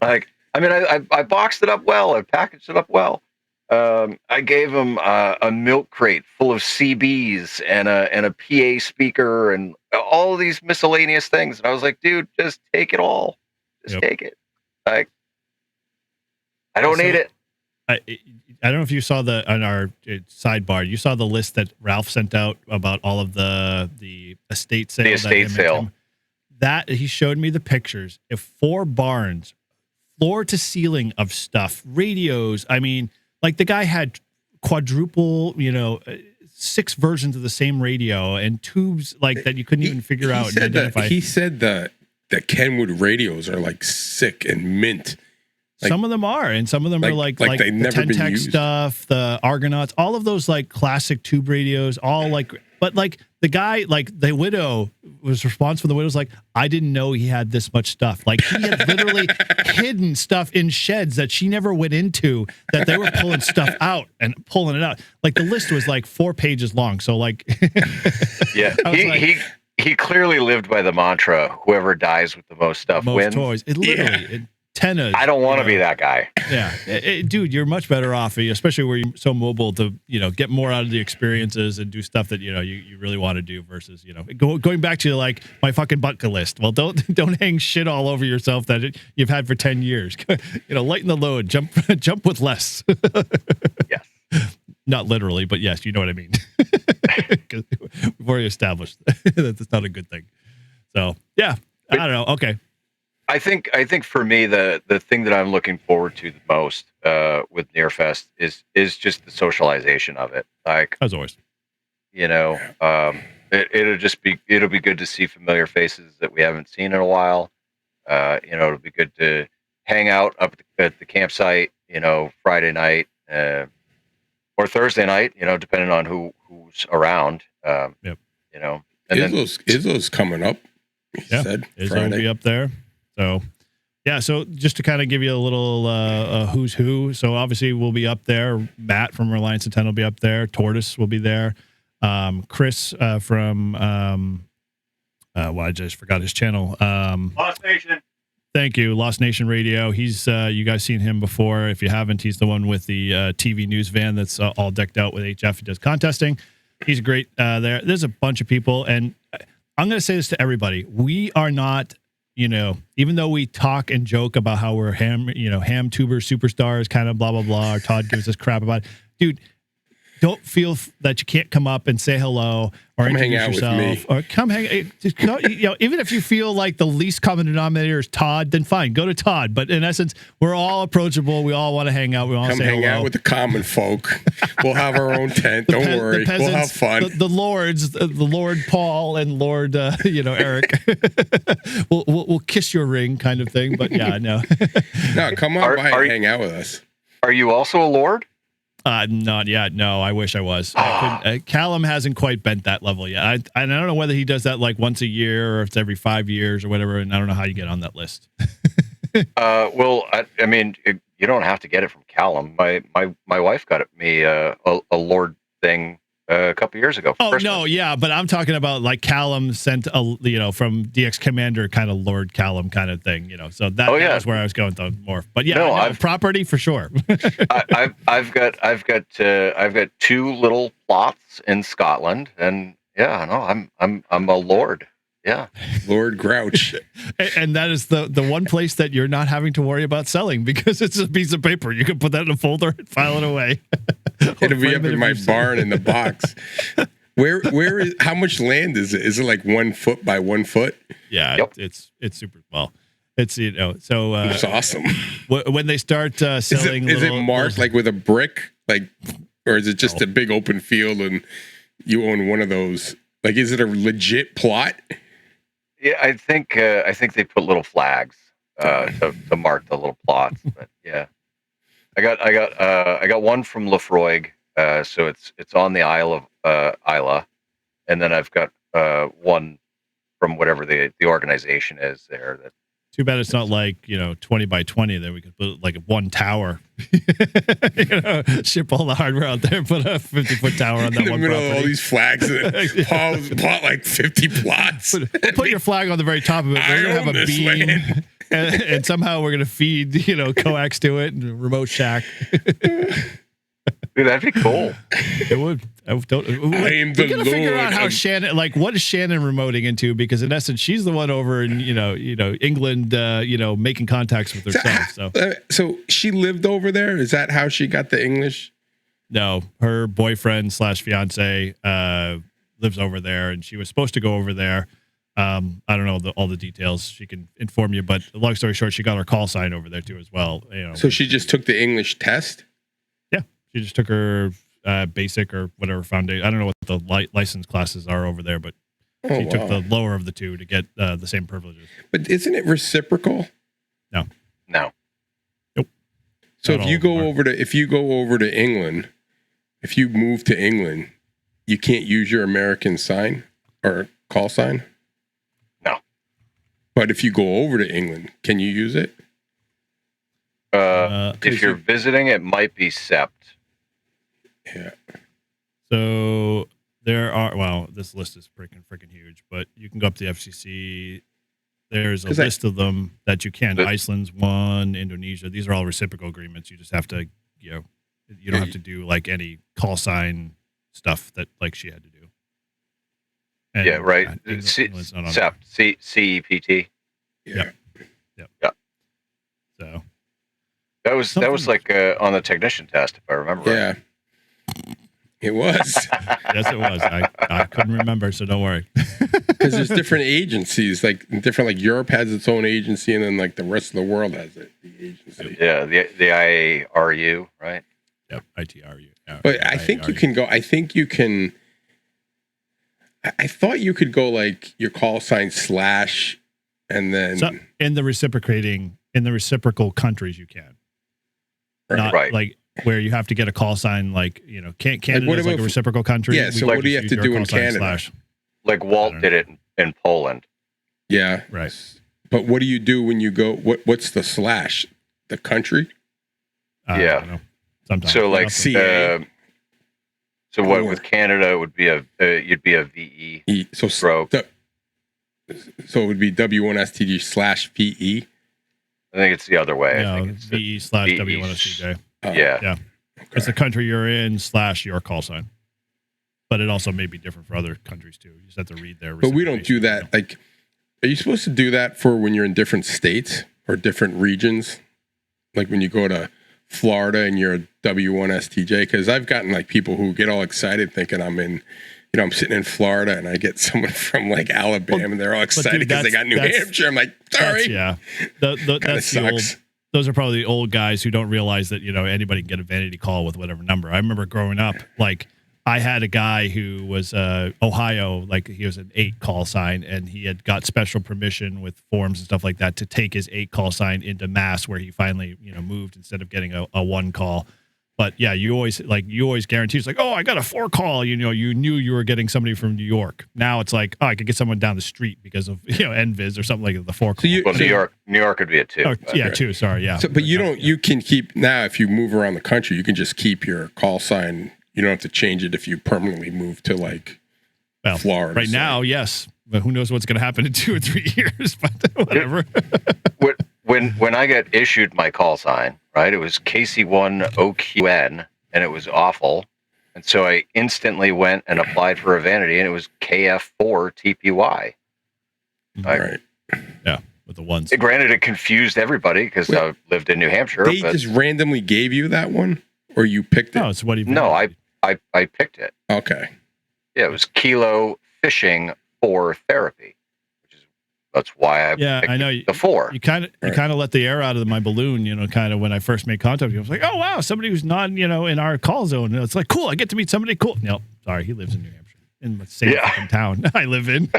Speaker 2: I boxed it up well. I packaged it up well. I gave him a milk crate full of CBs and a PA speaker and all of these miscellaneous things. And I was like, dude, just take it all. Just take it. Like, I don't need it.
Speaker 1: I don't know if you saw on our sidebar, you saw the list that Ralph sent out about all of the estate sale.
Speaker 2: The estate sale.
Speaker 1: That he showed me the pictures. If 4 barns, floor to ceiling of stuff, radios. I mean, like the guy had quadruple, 6 versions of the same radio and tubes like that you couldn't even figure out and identify.
Speaker 3: He said that Kenwood radios are like sick and mint. Like,
Speaker 1: some of them are, and some of them are like
Speaker 3: they've
Speaker 1: the
Speaker 3: never been
Speaker 1: 10-tech
Speaker 3: used.
Speaker 1: stuff, the Argonauts, all of those like classic tube radios, all like, but like the guy, like the widow was response from the widow's like, I didn't know he had this much stuff. Like he had literally hidden stuff in sheds that she never went into, that they were pulling stuff out and pulling it out. Like the list was like 4 pages long. So like,
Speaker 2: yeah, he clearly lived by the mantra, whoever dies with the most stuff
Speaker 1: most
Speaker 2: wins.
Speaker 1: Toys. It literally, tennas.
Speaker 2: I don't want to be that guy.
Speaker 1: Yeah. Dude, you're much better off, especially where you're so mobile to, get more out of the experiences and do stuff that, you really want to do versus, going back to like my fucking bucket list. Well, don't hang shit all over yourself that you've had for 10 years. Lighten the load, jump with less.
Speaker 2: Yes.
Speaker 1: Not literally, but yes, you know what I mean. We've already established that's not a good thing. So, yeah, I don't know. Okay.
Speaker 2: I think for me the thing that I'm looking forward to the most with Nearfest is just the socialization of it. Like,
Speaker 1: as always,
Speaker 2: it'll be good to see familiar faces that we haven't seen in a while. It'll be good to hang out up at the campsite, Friday night or Thursday night, depending on who's around.
Speaker 1: Yep.
Speaker 2: And
Speaker 3: Izzo's coming up. He said
Speaker 1: Izzo will be up there. So, yeah. So just to kind of give you a little who's who. So obviously we'll be up there. Matt from Reliance and 10 will be up there. Tortoise will be there. Chris from I just forgot his channel.
Speaker 2: Lost Nation.
Speaker 1: Thank you, Lost Nation Radio. He's you guys seen him before. If you haven't, he's the one with the TV news van that's all decked out with HF. He does contesting. He's great there. There's a bunch of people, and I'm going to say this to everybody: we are not. Even though we talk and joke about how we're ham tuber superstars, kind of blah, blah, blah, or Todd gives us crap about it. Dude, don't feel that you can't come up and say hello or
Speaker 3: come
Speaker 1: introduce
Speaker 3: hang out
Speaker 1: yourself
Speaker 3: with me.
Speaker 1: or come hang. Even if you feel like the least common denominator is Todd, then fine, go to Todd. But in essence, we're all approachable. We all want to hang out. We all
Speaker 3: come
Speaker 1: say
Speaker 3: hang
Speaker 1: hello.
Speaker 3: out with the common folk. We'll have our own tent. Don't worry. We'll have fun.
Speaker 1: The lords, the Lord Paul and Lord, Eric. we'll kiss your ring, kind of thing. But yeah, no.
Speaker 3: No, come on by and hang out with us.
Speaker 2: Are you also a lord?
Speaker 1: Not yet. No, I wish I was. Callum hasn't quite bent that level yet. I don't know whether he does that like once a year or if it's every 5 years or whatever. And I don't know how you get on that list.
Speaker 2: Well, I mean, you don't have to get it from Callum. My wife got me a lord thing a couple years ago.
Speaker 1: Oh,
Speaker 2: Christmas.
Speaker 1: no, yeah, but I'm talking about like Callum sent from DX Commander kind of Lord Callum kind of thing, So that was where I was going to more. But yeah, property for sure.
Speaker 2: I've got 2 little plots in Scotland, and I'm a lord. Yeah,
Speaker 3: Lord Grouch.
Speaker 1: And that is the one place that you're not having to worry about selling because it's a piece of paper. You can put that in a folder and file it away.
Speaker 3: It'll be up in my barn in the box. Where is how much land is it? Is it like 1 foot by 1 foot?
Speaker 1: Yeah,
Speaker 2: yep.
Speaker 1: It's super well. It's so
Speaker 3: it's awesome.
Speaker 1: When they start selling,
Speaker 3: is it marked like with a brick, or is it just a big open field and you own one of those? Like, is it a legit plot?
Speaker 2: Yeah, I think they put little flags to mark the little plots. But yeah, I got one from Lefroy, so it's on the Isle Isla, and then I've got one from whatever the organization is there. That
Speaker 1: Too bad it's not like 20 by 20 that we could put like one tower. Ship all the hardware out there, put a 50-foot tower on that
Speaker 3: In the
Speaker 1: one
Speaker 3: middle
Speaker 1: property.
Speaker 3: of all these flags, and Paul's bought like 50 plots.
Speaker 1: Put your flag on the very top of it. We're gonna have a beam, and somehow we're gonna feed coax to it and remote shack.
Speaker 2: Dude, that'd be cool.
Speaker 1: It would.
Speaker 3: I am
Speaker 1: we
Speaker 3: the
Speaker 1: gotta figure out
Speaker 3: Lord
Speaker 1: how
Speaker 3: of-
Speaker 1: Shannon, what is Shannon remoting into? Because in essence, she's the one over in England, making contacts with herself.
Speaker 3: So she lived over there. Is that how she got the English?
Speaker 1: No, her boyfriend / fiance lives over there, and she was supposed to go over there. I don't know all the details. She can inform you, but long story short, she got her call sign over there too as well.
Speaker 3: So she just took the English test.
Speaker 1: Yeah, she just took her basic or whatever foundation. I don't know what the license classes are over there, but she took the lower of the two to get the same privileges.
Speaker 3: But isn't it reciprocal?
Speaker 1: No.
Speaker 2: No.
Speaker 1: Nope.
Speaker 3: So
Speaker 1: Not
Speaker 3: if you
Speaker 1: all of
Speaker 3: go
Speaker 1: them
Speaker 3: if you go over to England, if you move to England, you can't use your American sign or call sign.
Speaker 2: No.
Speaker 3: But if you go over to England, can you use it?
Speaker 2: If you're visiting, it might be SEPT.
Speaker 3: Yeah.
Speaker 1: So there are, this list is freaking huge, but you can go up to the FCC. There's a list of them that you can. Iceland's one, Indonesia. These are all reciprocal agreements. You just have to, you don't have to do like any call sign stuff that like she had to do. And,
Speaker 2: Yeah, right.
Speaker 1: England's not on
Speaker 2: SEPT, CEPT.
Speaker 3: Yeah.
Speaker 1: there. So
Speaker 2: That was like on the technician test, if I remember right.
Speaker 3: Yeah. It was.
Speaker 1: yes, it was. I couldn't remember, so don't worry.
Speaker 3: Because there's different agencies, like Europe has its own agency, and then like the rest of the world has the agency.
Speaker 2: Yeah, the IARU, right?
Speaker 1: Yep, ITRU. Yeah,
Speaker 3: But I think you can go. I think you can. I thought you could go like your call sign / and then
Speaker 1: So in the reciprocal countries, you can. Not
Speaker 2: Right.
Speaker 1: like where you have to get a call sign, Canada
Speaker 3: what
Speaker 1: is like
Speaker 3: about
Speaker 1: a reciprocal country.
Speaker 3: Yeah, so
Speaker 1: We
Speaker 3: what do you
Speaker 1: just
Speaker 3: have to
Speaker 1: use your
Speaker 3: do in
Speaker 1: call sign
Speaker 3: Canada?
Speaker 2: Like Walt did it in Poland.
Speaker 3: yeah,
Speaker 1: Right.
Speaker 3: But what do you do when you go? What's the / the country?
Speaker 1: I
Speaker 2: Yeah.
Speaker 1: don't know. Sometimes.
Speaker 2: So like
Speaker 3: CA.
Speaker 2: so what with Canada it would be you'd be a VE
Speaker 3: So
Speaker 2: stroke.
Speaker 3: So it would be W1STG / PE.
Speaker 2: I think it's the other way. I
Speaker 1: No,
Speaker 2: think it's
Speaker 1: VE / W1SCJ.
Speaker 2: yeah.
Speaker 1: Yeah. It's the country you're in / your call sign. But it also may be different for other countries too. You just have to read their.
Speaker 3: But we don't do that. Like, are you supposed to do that for when you're in different states or different regions? Like when you go to Florida and you're a W1STJ? Because I've gotten like people who get all excited thinking I'm sitting in Florida and I get someone from like Alabama and they're all excited because they got New Hampshire. I'm like, sorry.
Speaker 1: Yeah. That's the old. Those are probably the old guys who don't realize that, anybody can get a vanity call with whatever number. I remember growing up, I had a guy who was Ohio, he was an 8 call sign, and he had got special permission with forms and stuff like that to take his 8 call sign into Mass, where he finally, moved instead of getting a 1 call. But yeah, you always guarantee it's like, oh, I got a 4 call. You knew you were getting somebody from New York. Now it's like, oh, I could get someone down the street because of NVIS or something like the 4 call.
Speaker 2: Well, New York would be a 2.
Speaker 1: Oh, yeah, 2. Sorry, yeah.
Speaker 3: So, but you can keep now if you move around the country, you can just keep your call sign. You don't have to change it if you permanently move to Florida.
Speaker 1: Right now, yes, but who knows what's going to happen in 2 or 3 years? But whatever.
Speaker 2: When I got issued my call sign, right, it was KC1OQN, and it was awful. And so I instantly went and applied for a vanity, and it was KF4TPY.
Speaker 3: Right.
Speaker 1: Yeah, with the ones.
Speaker 2: Granted, it confused everybody because I lived in New Hampshire.
Speaker 3: They just randomly gave you that one, or you picked it?
Speaker 1: No, it's what he.
Speaker 2: No, I picked it.
Speaker 3: Okay.
Speaker 2: Yeah, it was Kilo Fishing for Therapy. That's why I picked
Speaker 1: I know
Speaker 2: the 4.
Speaker 1: You kind of let the air out of my balloon, kind of when I first made contact with you. I was like, oh wow, somebody who's not, in our call zone. And it's like, cool, I get to meet somebody cool. No, sorry, he lives in New Hampshire, in the same fucking town I live in.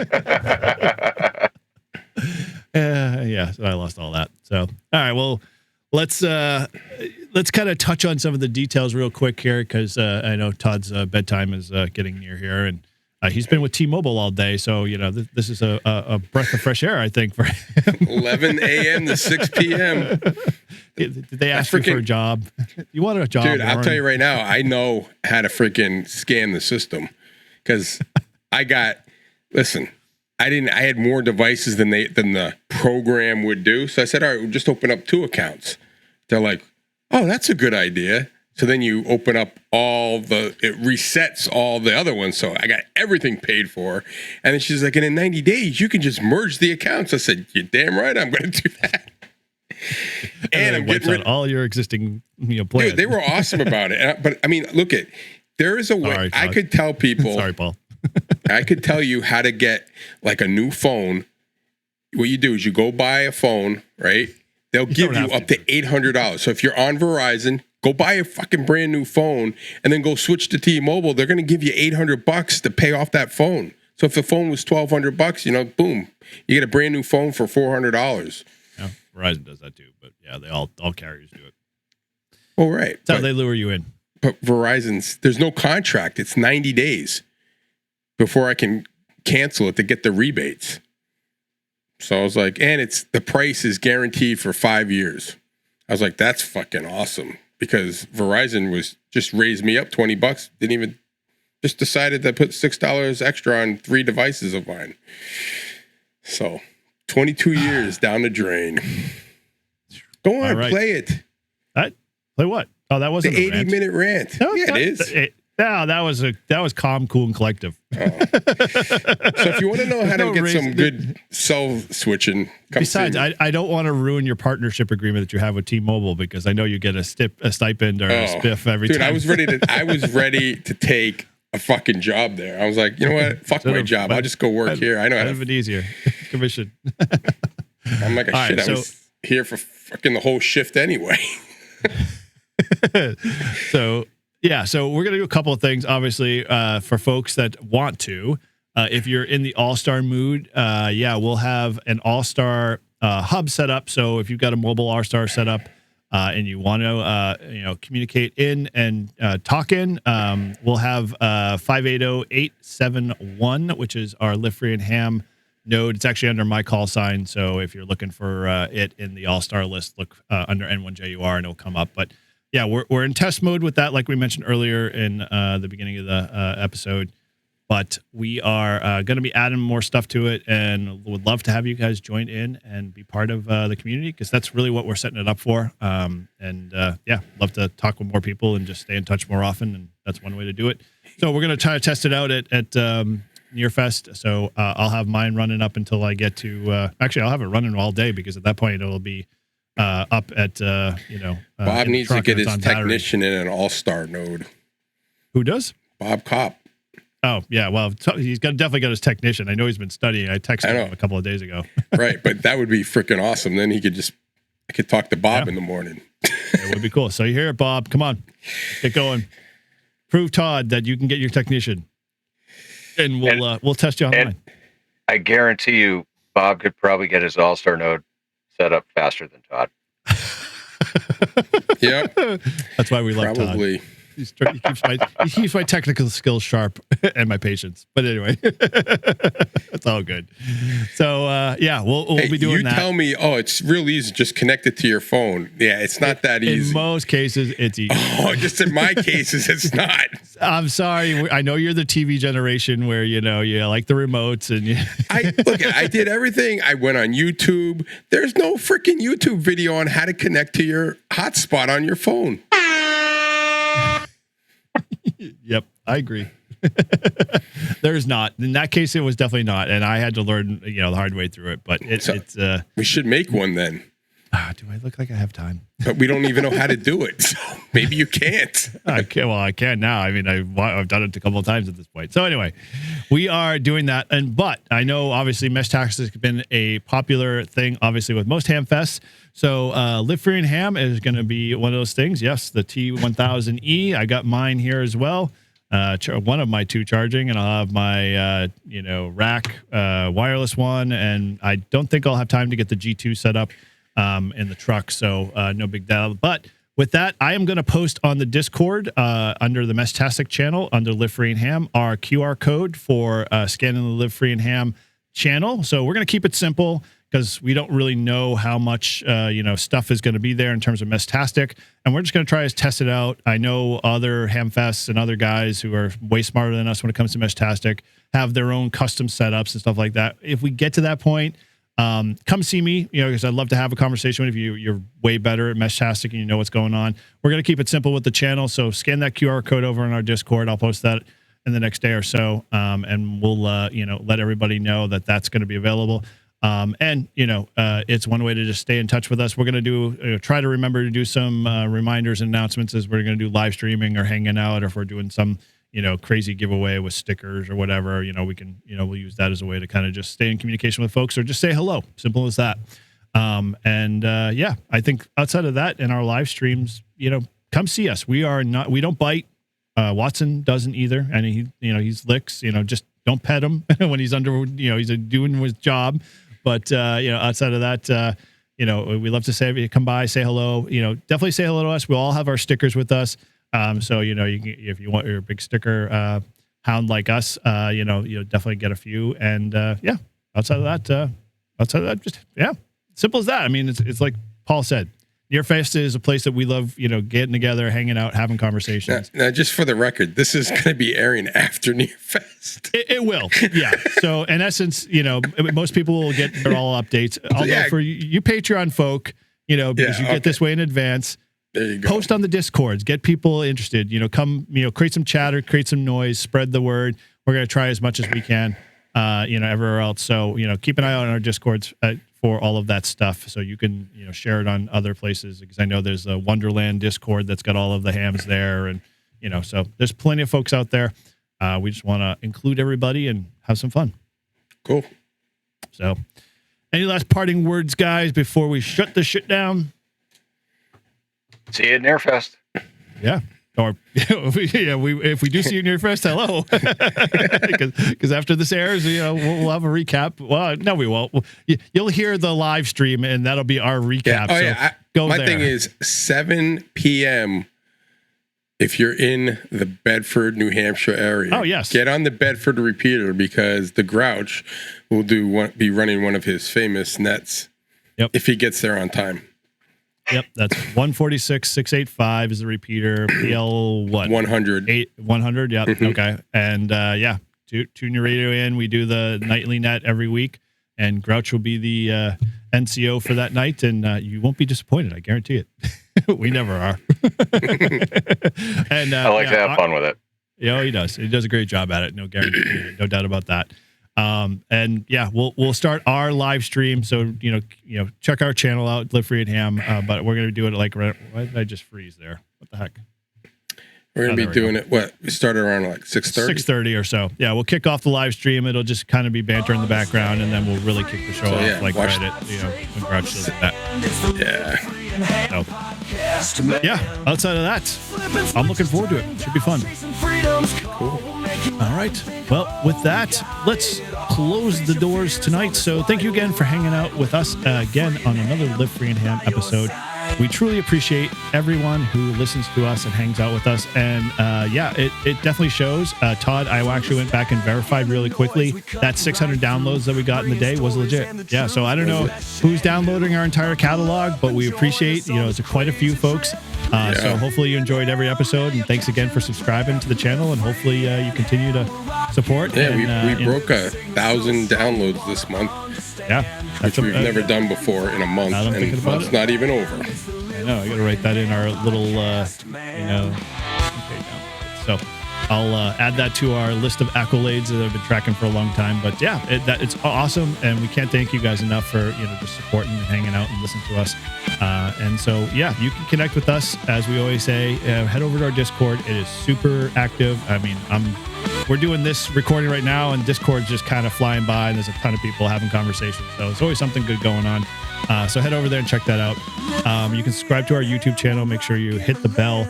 Speaker 1: Yeah, so I lost all that. So all right, well, let's let's kind of touch on some of the details real quick here, because I know Todd's bedtime is getting near here, and he's been with T-Mobile all day, so this is a breath of fresh air, I think, for him.
Speaker 3: 11 a.m. to 6 p.m.
Speaker 1: Did they ask you for a job? You want a job,
Speaker 3: Dude, I'll
Speaker 1: Warren?
Speaker 3: tell you right now, I know how to freaking scan the system, because I had more devices than the program would do. So I said, all right, we'll just open up 2 accounts. They're like, oh, that's a good idea. So then you open up it resets all the other ones. So I got everything paid for. And then she's like, and in 90 days, you can just merge the accounts. I said, you're damn right, I'm going to do that. And I'm getting rid of
Speaker 1: all your existing plans.
Speaker 3: Dude, they were awesome about it. But I mean, there is a way.
Speaker 1: Sorry,
Speaker 3: I could tell people.
Speaker 1: Sorry, Paul.
Speaker 3: I could tell you how to get like a new phone. What you do is you go buy a phone, right? They'll give you up to $800. So if you're on Verizon, go buy a fucking brand new phone and then go switch to T-Mobile. They're going to give you $800 to pay off that phone. So if the phone was $1,200, boom, you get a brand new phone for $400.
Speaker 1: Yeah, Verizon does that too, but yeah, all carriers do it.
Speaker 3: Oh, right.
Speaker 1: That's how they lure you in.
Speaker 3: But there's no contract. It's 90 days before I can cancel it to get the rebates. So I was like, and the price is guaranteed for 5 years. I was like, that's fucking awesome, because Verizon was just raised me up $20. Just decided to put $6 extra on 3 devices of mine. So 22 years down the drain. Go on, play it.
Speaker 1: Play what? Oh, that wasn't
Speaker 3: the 80-minute rant.
Speaker 1: No,
Speaker 3: yeah, it is.
Speaker 1: No, that was calm, cool, and collective.
Speaker 3: So if you want to know how to get some good cell switching,
Speaker 1: besides, I don't want to ruin your partnership agreement that you have with T-Mobile, because I know you get a stipend or a spiff every time.
Speaker 3: Dude, I was ready to take a fucking job there. I was like, you know what? Fuck my job. I'll just go work here. I know how to.
Speaker 1: Have it easier. Commission.
Speaker 3: I'm like, shit. I was here for fucking the whole shift anyway.
Speaker 1: So we're going to do a couple of things, obviously, for folks that want to. If you're in the all-star mood, we'll have an all-star hub set up. So if you've got a mobile all-star set up and you want to, communicate in and talk in, we'll have 580-871, which is our lift free and ham node. It's actually under my call sign. So if you're looking for it in the all-star list, look under N1JUR and it'll come up. But yeah, we're in test mode with that, like we mentioned earlier in the beginning of the episode. But we are going to be adding more stuff to it, and would love to have you guys join in and be part of the community, because that's really what we're setting it up for. Love to talk with more people and just stay in touch more often, and that's one way to do it. So we're going to try to test it out at Nearfest. So I'll have mine running up until I get to. Actually, I'll have it running all day, because at that point it'll be up at
Speaker 3: Bob needs to get his technician in an all-star node.
Speaker 1: Who does?
Speaker 3: Bob Kopp.
Speaker 1: Oh yeah, well he's definitely got his technician. I know he's been studying. I texted him a couple of days ago.
Speaker 3: Right, but that would be freaking awesome. Then I could talk to Bob in the morning.
Speaker 1: It would be cool. So you hear it, Bob? Come on, get going. Prove Todd that you can get your technician, and we'll test you online.
Speaker 2: I guarantee you, Bob could probably get his all-star node set up faster than Todd.
Speaker 3: Yeah,
Speaker 1: that's why we love Todd. He keeps my technical skills sharp and my patience. But anyway, it's all good. So we'll be doing that.
Speaker 3: You tell me, it's real easy. Just connect it to your phone. Yeah, it's not that easy.
Speaker 1: In most cases, it's easy.
Speaker 3: Oh, just in my cases, it's not.
Speaker 1: I'm sorry. I know you're the TV generation where you like the remotes and
Speaker 3: I did everything. I went on YouTube. There's no freaking YouTube video on how to connect to your hotspot on your phone.
Speaker 1: Yep, I agree. There's not. In that case, it was definitely not, and I had to learn, the hard way through it. But it's.
Speaker 3: We should make one then.
Speaker 1: Do I look like I have time?
Speaker 3: But we don't even know how to do it. So maybe you can't.
Speaker 1: I can now. I mean, I've done it a couple of times at this point. So anyway, we are doing that. But I know, obviously, mesh tax has been a popular thing, obviously, with most ham fests. So lift free and ham is going to be one of those things. Yes, the T1000E. I got mine here as well. One of my 2 charging, and I'll have my rack wireless one. And I don't think I'll have time to get the G2 set up in the truck, so no big deal. But with that, I am going to post on the Discord under the Meshtastic channel, under Live Free and Ham, our QR code for scanning the Live Free and Ham channel. So we're going to keep it simple because we don't really know how much stuff is going to be there in terms of Meshtastic, and we're just going to try to test it out. I know other ham fests and other guys who are way smarter than us when it comes to Meshtastic have their own custom setups and stuff like that. If we get to that point, come see me, because I'd love to have a conversation with you. You're way better at Meshtastic and you know what's going on. We're going to keep it simple with the channel, so scan that QR code over in our Discord. I'll post that in the next day or so, and we'll let everybody know that that's going to be available. It's one way to just stay in touch with us. We're going to do try to remember to do some reminders and announcements as we're going to do live streaming or hanging out, or if we're doing some crazy giveaway with stickers or whatever, we can we'll use that as a way to kind of just stay in communication with folks or just say hello. Simple as that. I think outside of that, in our live streams, come see us. We don't bite. Watson doesn't either, and he's licks. Just don't pet him when he's under. He's doing his job. But outside of that, we love to say, if you come by, say hello. Definitely say hello to us. We'll all have our stickers with us. So you can, if you want your big sticker hound like us, you'll definitely get a few. And outside of that, just simple as that. I mean, it's like Paul said. Nearfest is a place that we love, getting together, hanging out, having conversations.
Speaker 3: Now, just for the record, this is going to be airing after Nearfest.
Speaker 1: It will, yeah. So, in essence, most people will get their all updates. Although for you Patreon folk, because you get this way in advance,
Speaker 3: there you go.
Speaker 1: Post on the Discords, get people interested. Come, create some chatter, create some noise, spread the word. We're going to try as much as we can, everywhere else. So, keep an eye out on our Discords for all of that stuff, so you can share it on other places, because I know there's a Wonderland Discord that's got all of the hams there, and so there's plenty of folks out there. We just want to include everybody and have some fun.
Speaker 3: Cool.
Speaker 1: So, any last parting words, guys, before we shut the shit down?
Speaker 2: See you at Nearfest.
Speaker 1: Yeah. Or if we do see you near Nearfest, hello, because after this airs, we'll have a recap. Well, no, we won't. You'll hear the live stream, and that'll be our recap.
Speaker 3: My thing is 7 p.m. If you're in the Bedford, New Hampshire area.
Speaker 1: Oh yes, get
Speaker 3: on the Bedford repeater, because the Grouch will be running one of his famous nets.
Speaker 1: Yep.
Speaker 3: If he gets there on time.
Speaker 1: Yep, that's 146,685 is the repeater. PL what?
Speaker 3: 100.
Speaker 1: 100. Yep. Mm-hmm. Okay. And tune your radio in. We do the nightly net every week, and Grouch will be the NCO for that night, and you won't be disappointed. I guarantee it. We never are. And
Speaker 2: I like to have fun with it.
Speaker 1: Yeah, he does. He does a great job at it. No guarantee. No doubt about that. We'll start our live stream. So, check our channel out, Live Free and Ham. But we're going to do it why did I just freeze there? What the heck?
Speaker 3: We're going to be doing it. We started around like 6:30?
Speaker 1: 6:30 or so. Yeah, we'll kick off the live stream. It'll just kind of be banter in the background, and then we'll really kick the show off right at, congratulations at that.
Speaker 3: Yeah.
Speaker 1: So, outside of that, I'm looking forward to it. Should be fun.
Speaker 3: Cool.
Speaker 1: All right. Well, with that, let's close the doors tonight. So thank you again for hanging out with us again on another Live Free and Ham episode. We truly appreciate everyone who listens to us and hangs out with us. And it definitely shows. Todd, I actually went back and verified really quickly that 600 downloads that we got in the day was legit. Yeah, so I don't know who's downloading our entire catalog, but we appreciate, it's quite a few folks. So hopefully you enjoyed every episode, and thanks again for subscribing to the channel, and hopefully you continue to support.
Speaker 3: Yeah, we broke 1,000 downloads this month.
Speaker 1: Yeah,
Speaker 3: which we've never done before in a month, and it's not even over.
Speaker 1: I know. I got to write that in our little, So I'll add that to our list of accolades that I've been tracking for a long time. But yeah, it's awesome, and we can't thank you guys enough for just supporting and hanging out and listening to us. And so you can connect with us, as we always say. Head over to our Discord. It is super active. I mean, I'm we're doing this recording right now, and Discord's just kind of flying by, and there's a ton of people having conversations. So it's always something good going on. So head over there and check that out. You can subscribe to our YouTube channel. Make sure you hit the bell,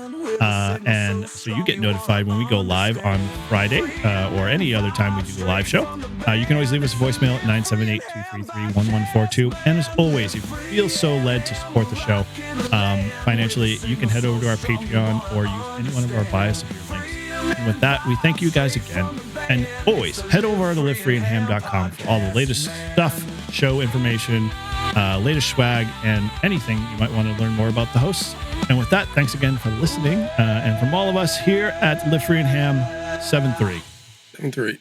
Speaker 1: and so you get notified when we go live on Friday or any other time we do the live show. You can always leave us a voicemail at 978-233-1142. And as always, if you feel so led to support the show financially, you can head over to our Patreon or use any one of our bios of your links. And with that, we thank you guys again. And always head over to livefreeandham.com for all the latest stuff, show information, latest swag, and anything you might want to learn more about the hosts. And with that, thanks again for listening. And from all of us here at Live Free and Ham, 7-3.
Speaker 3: 7-3.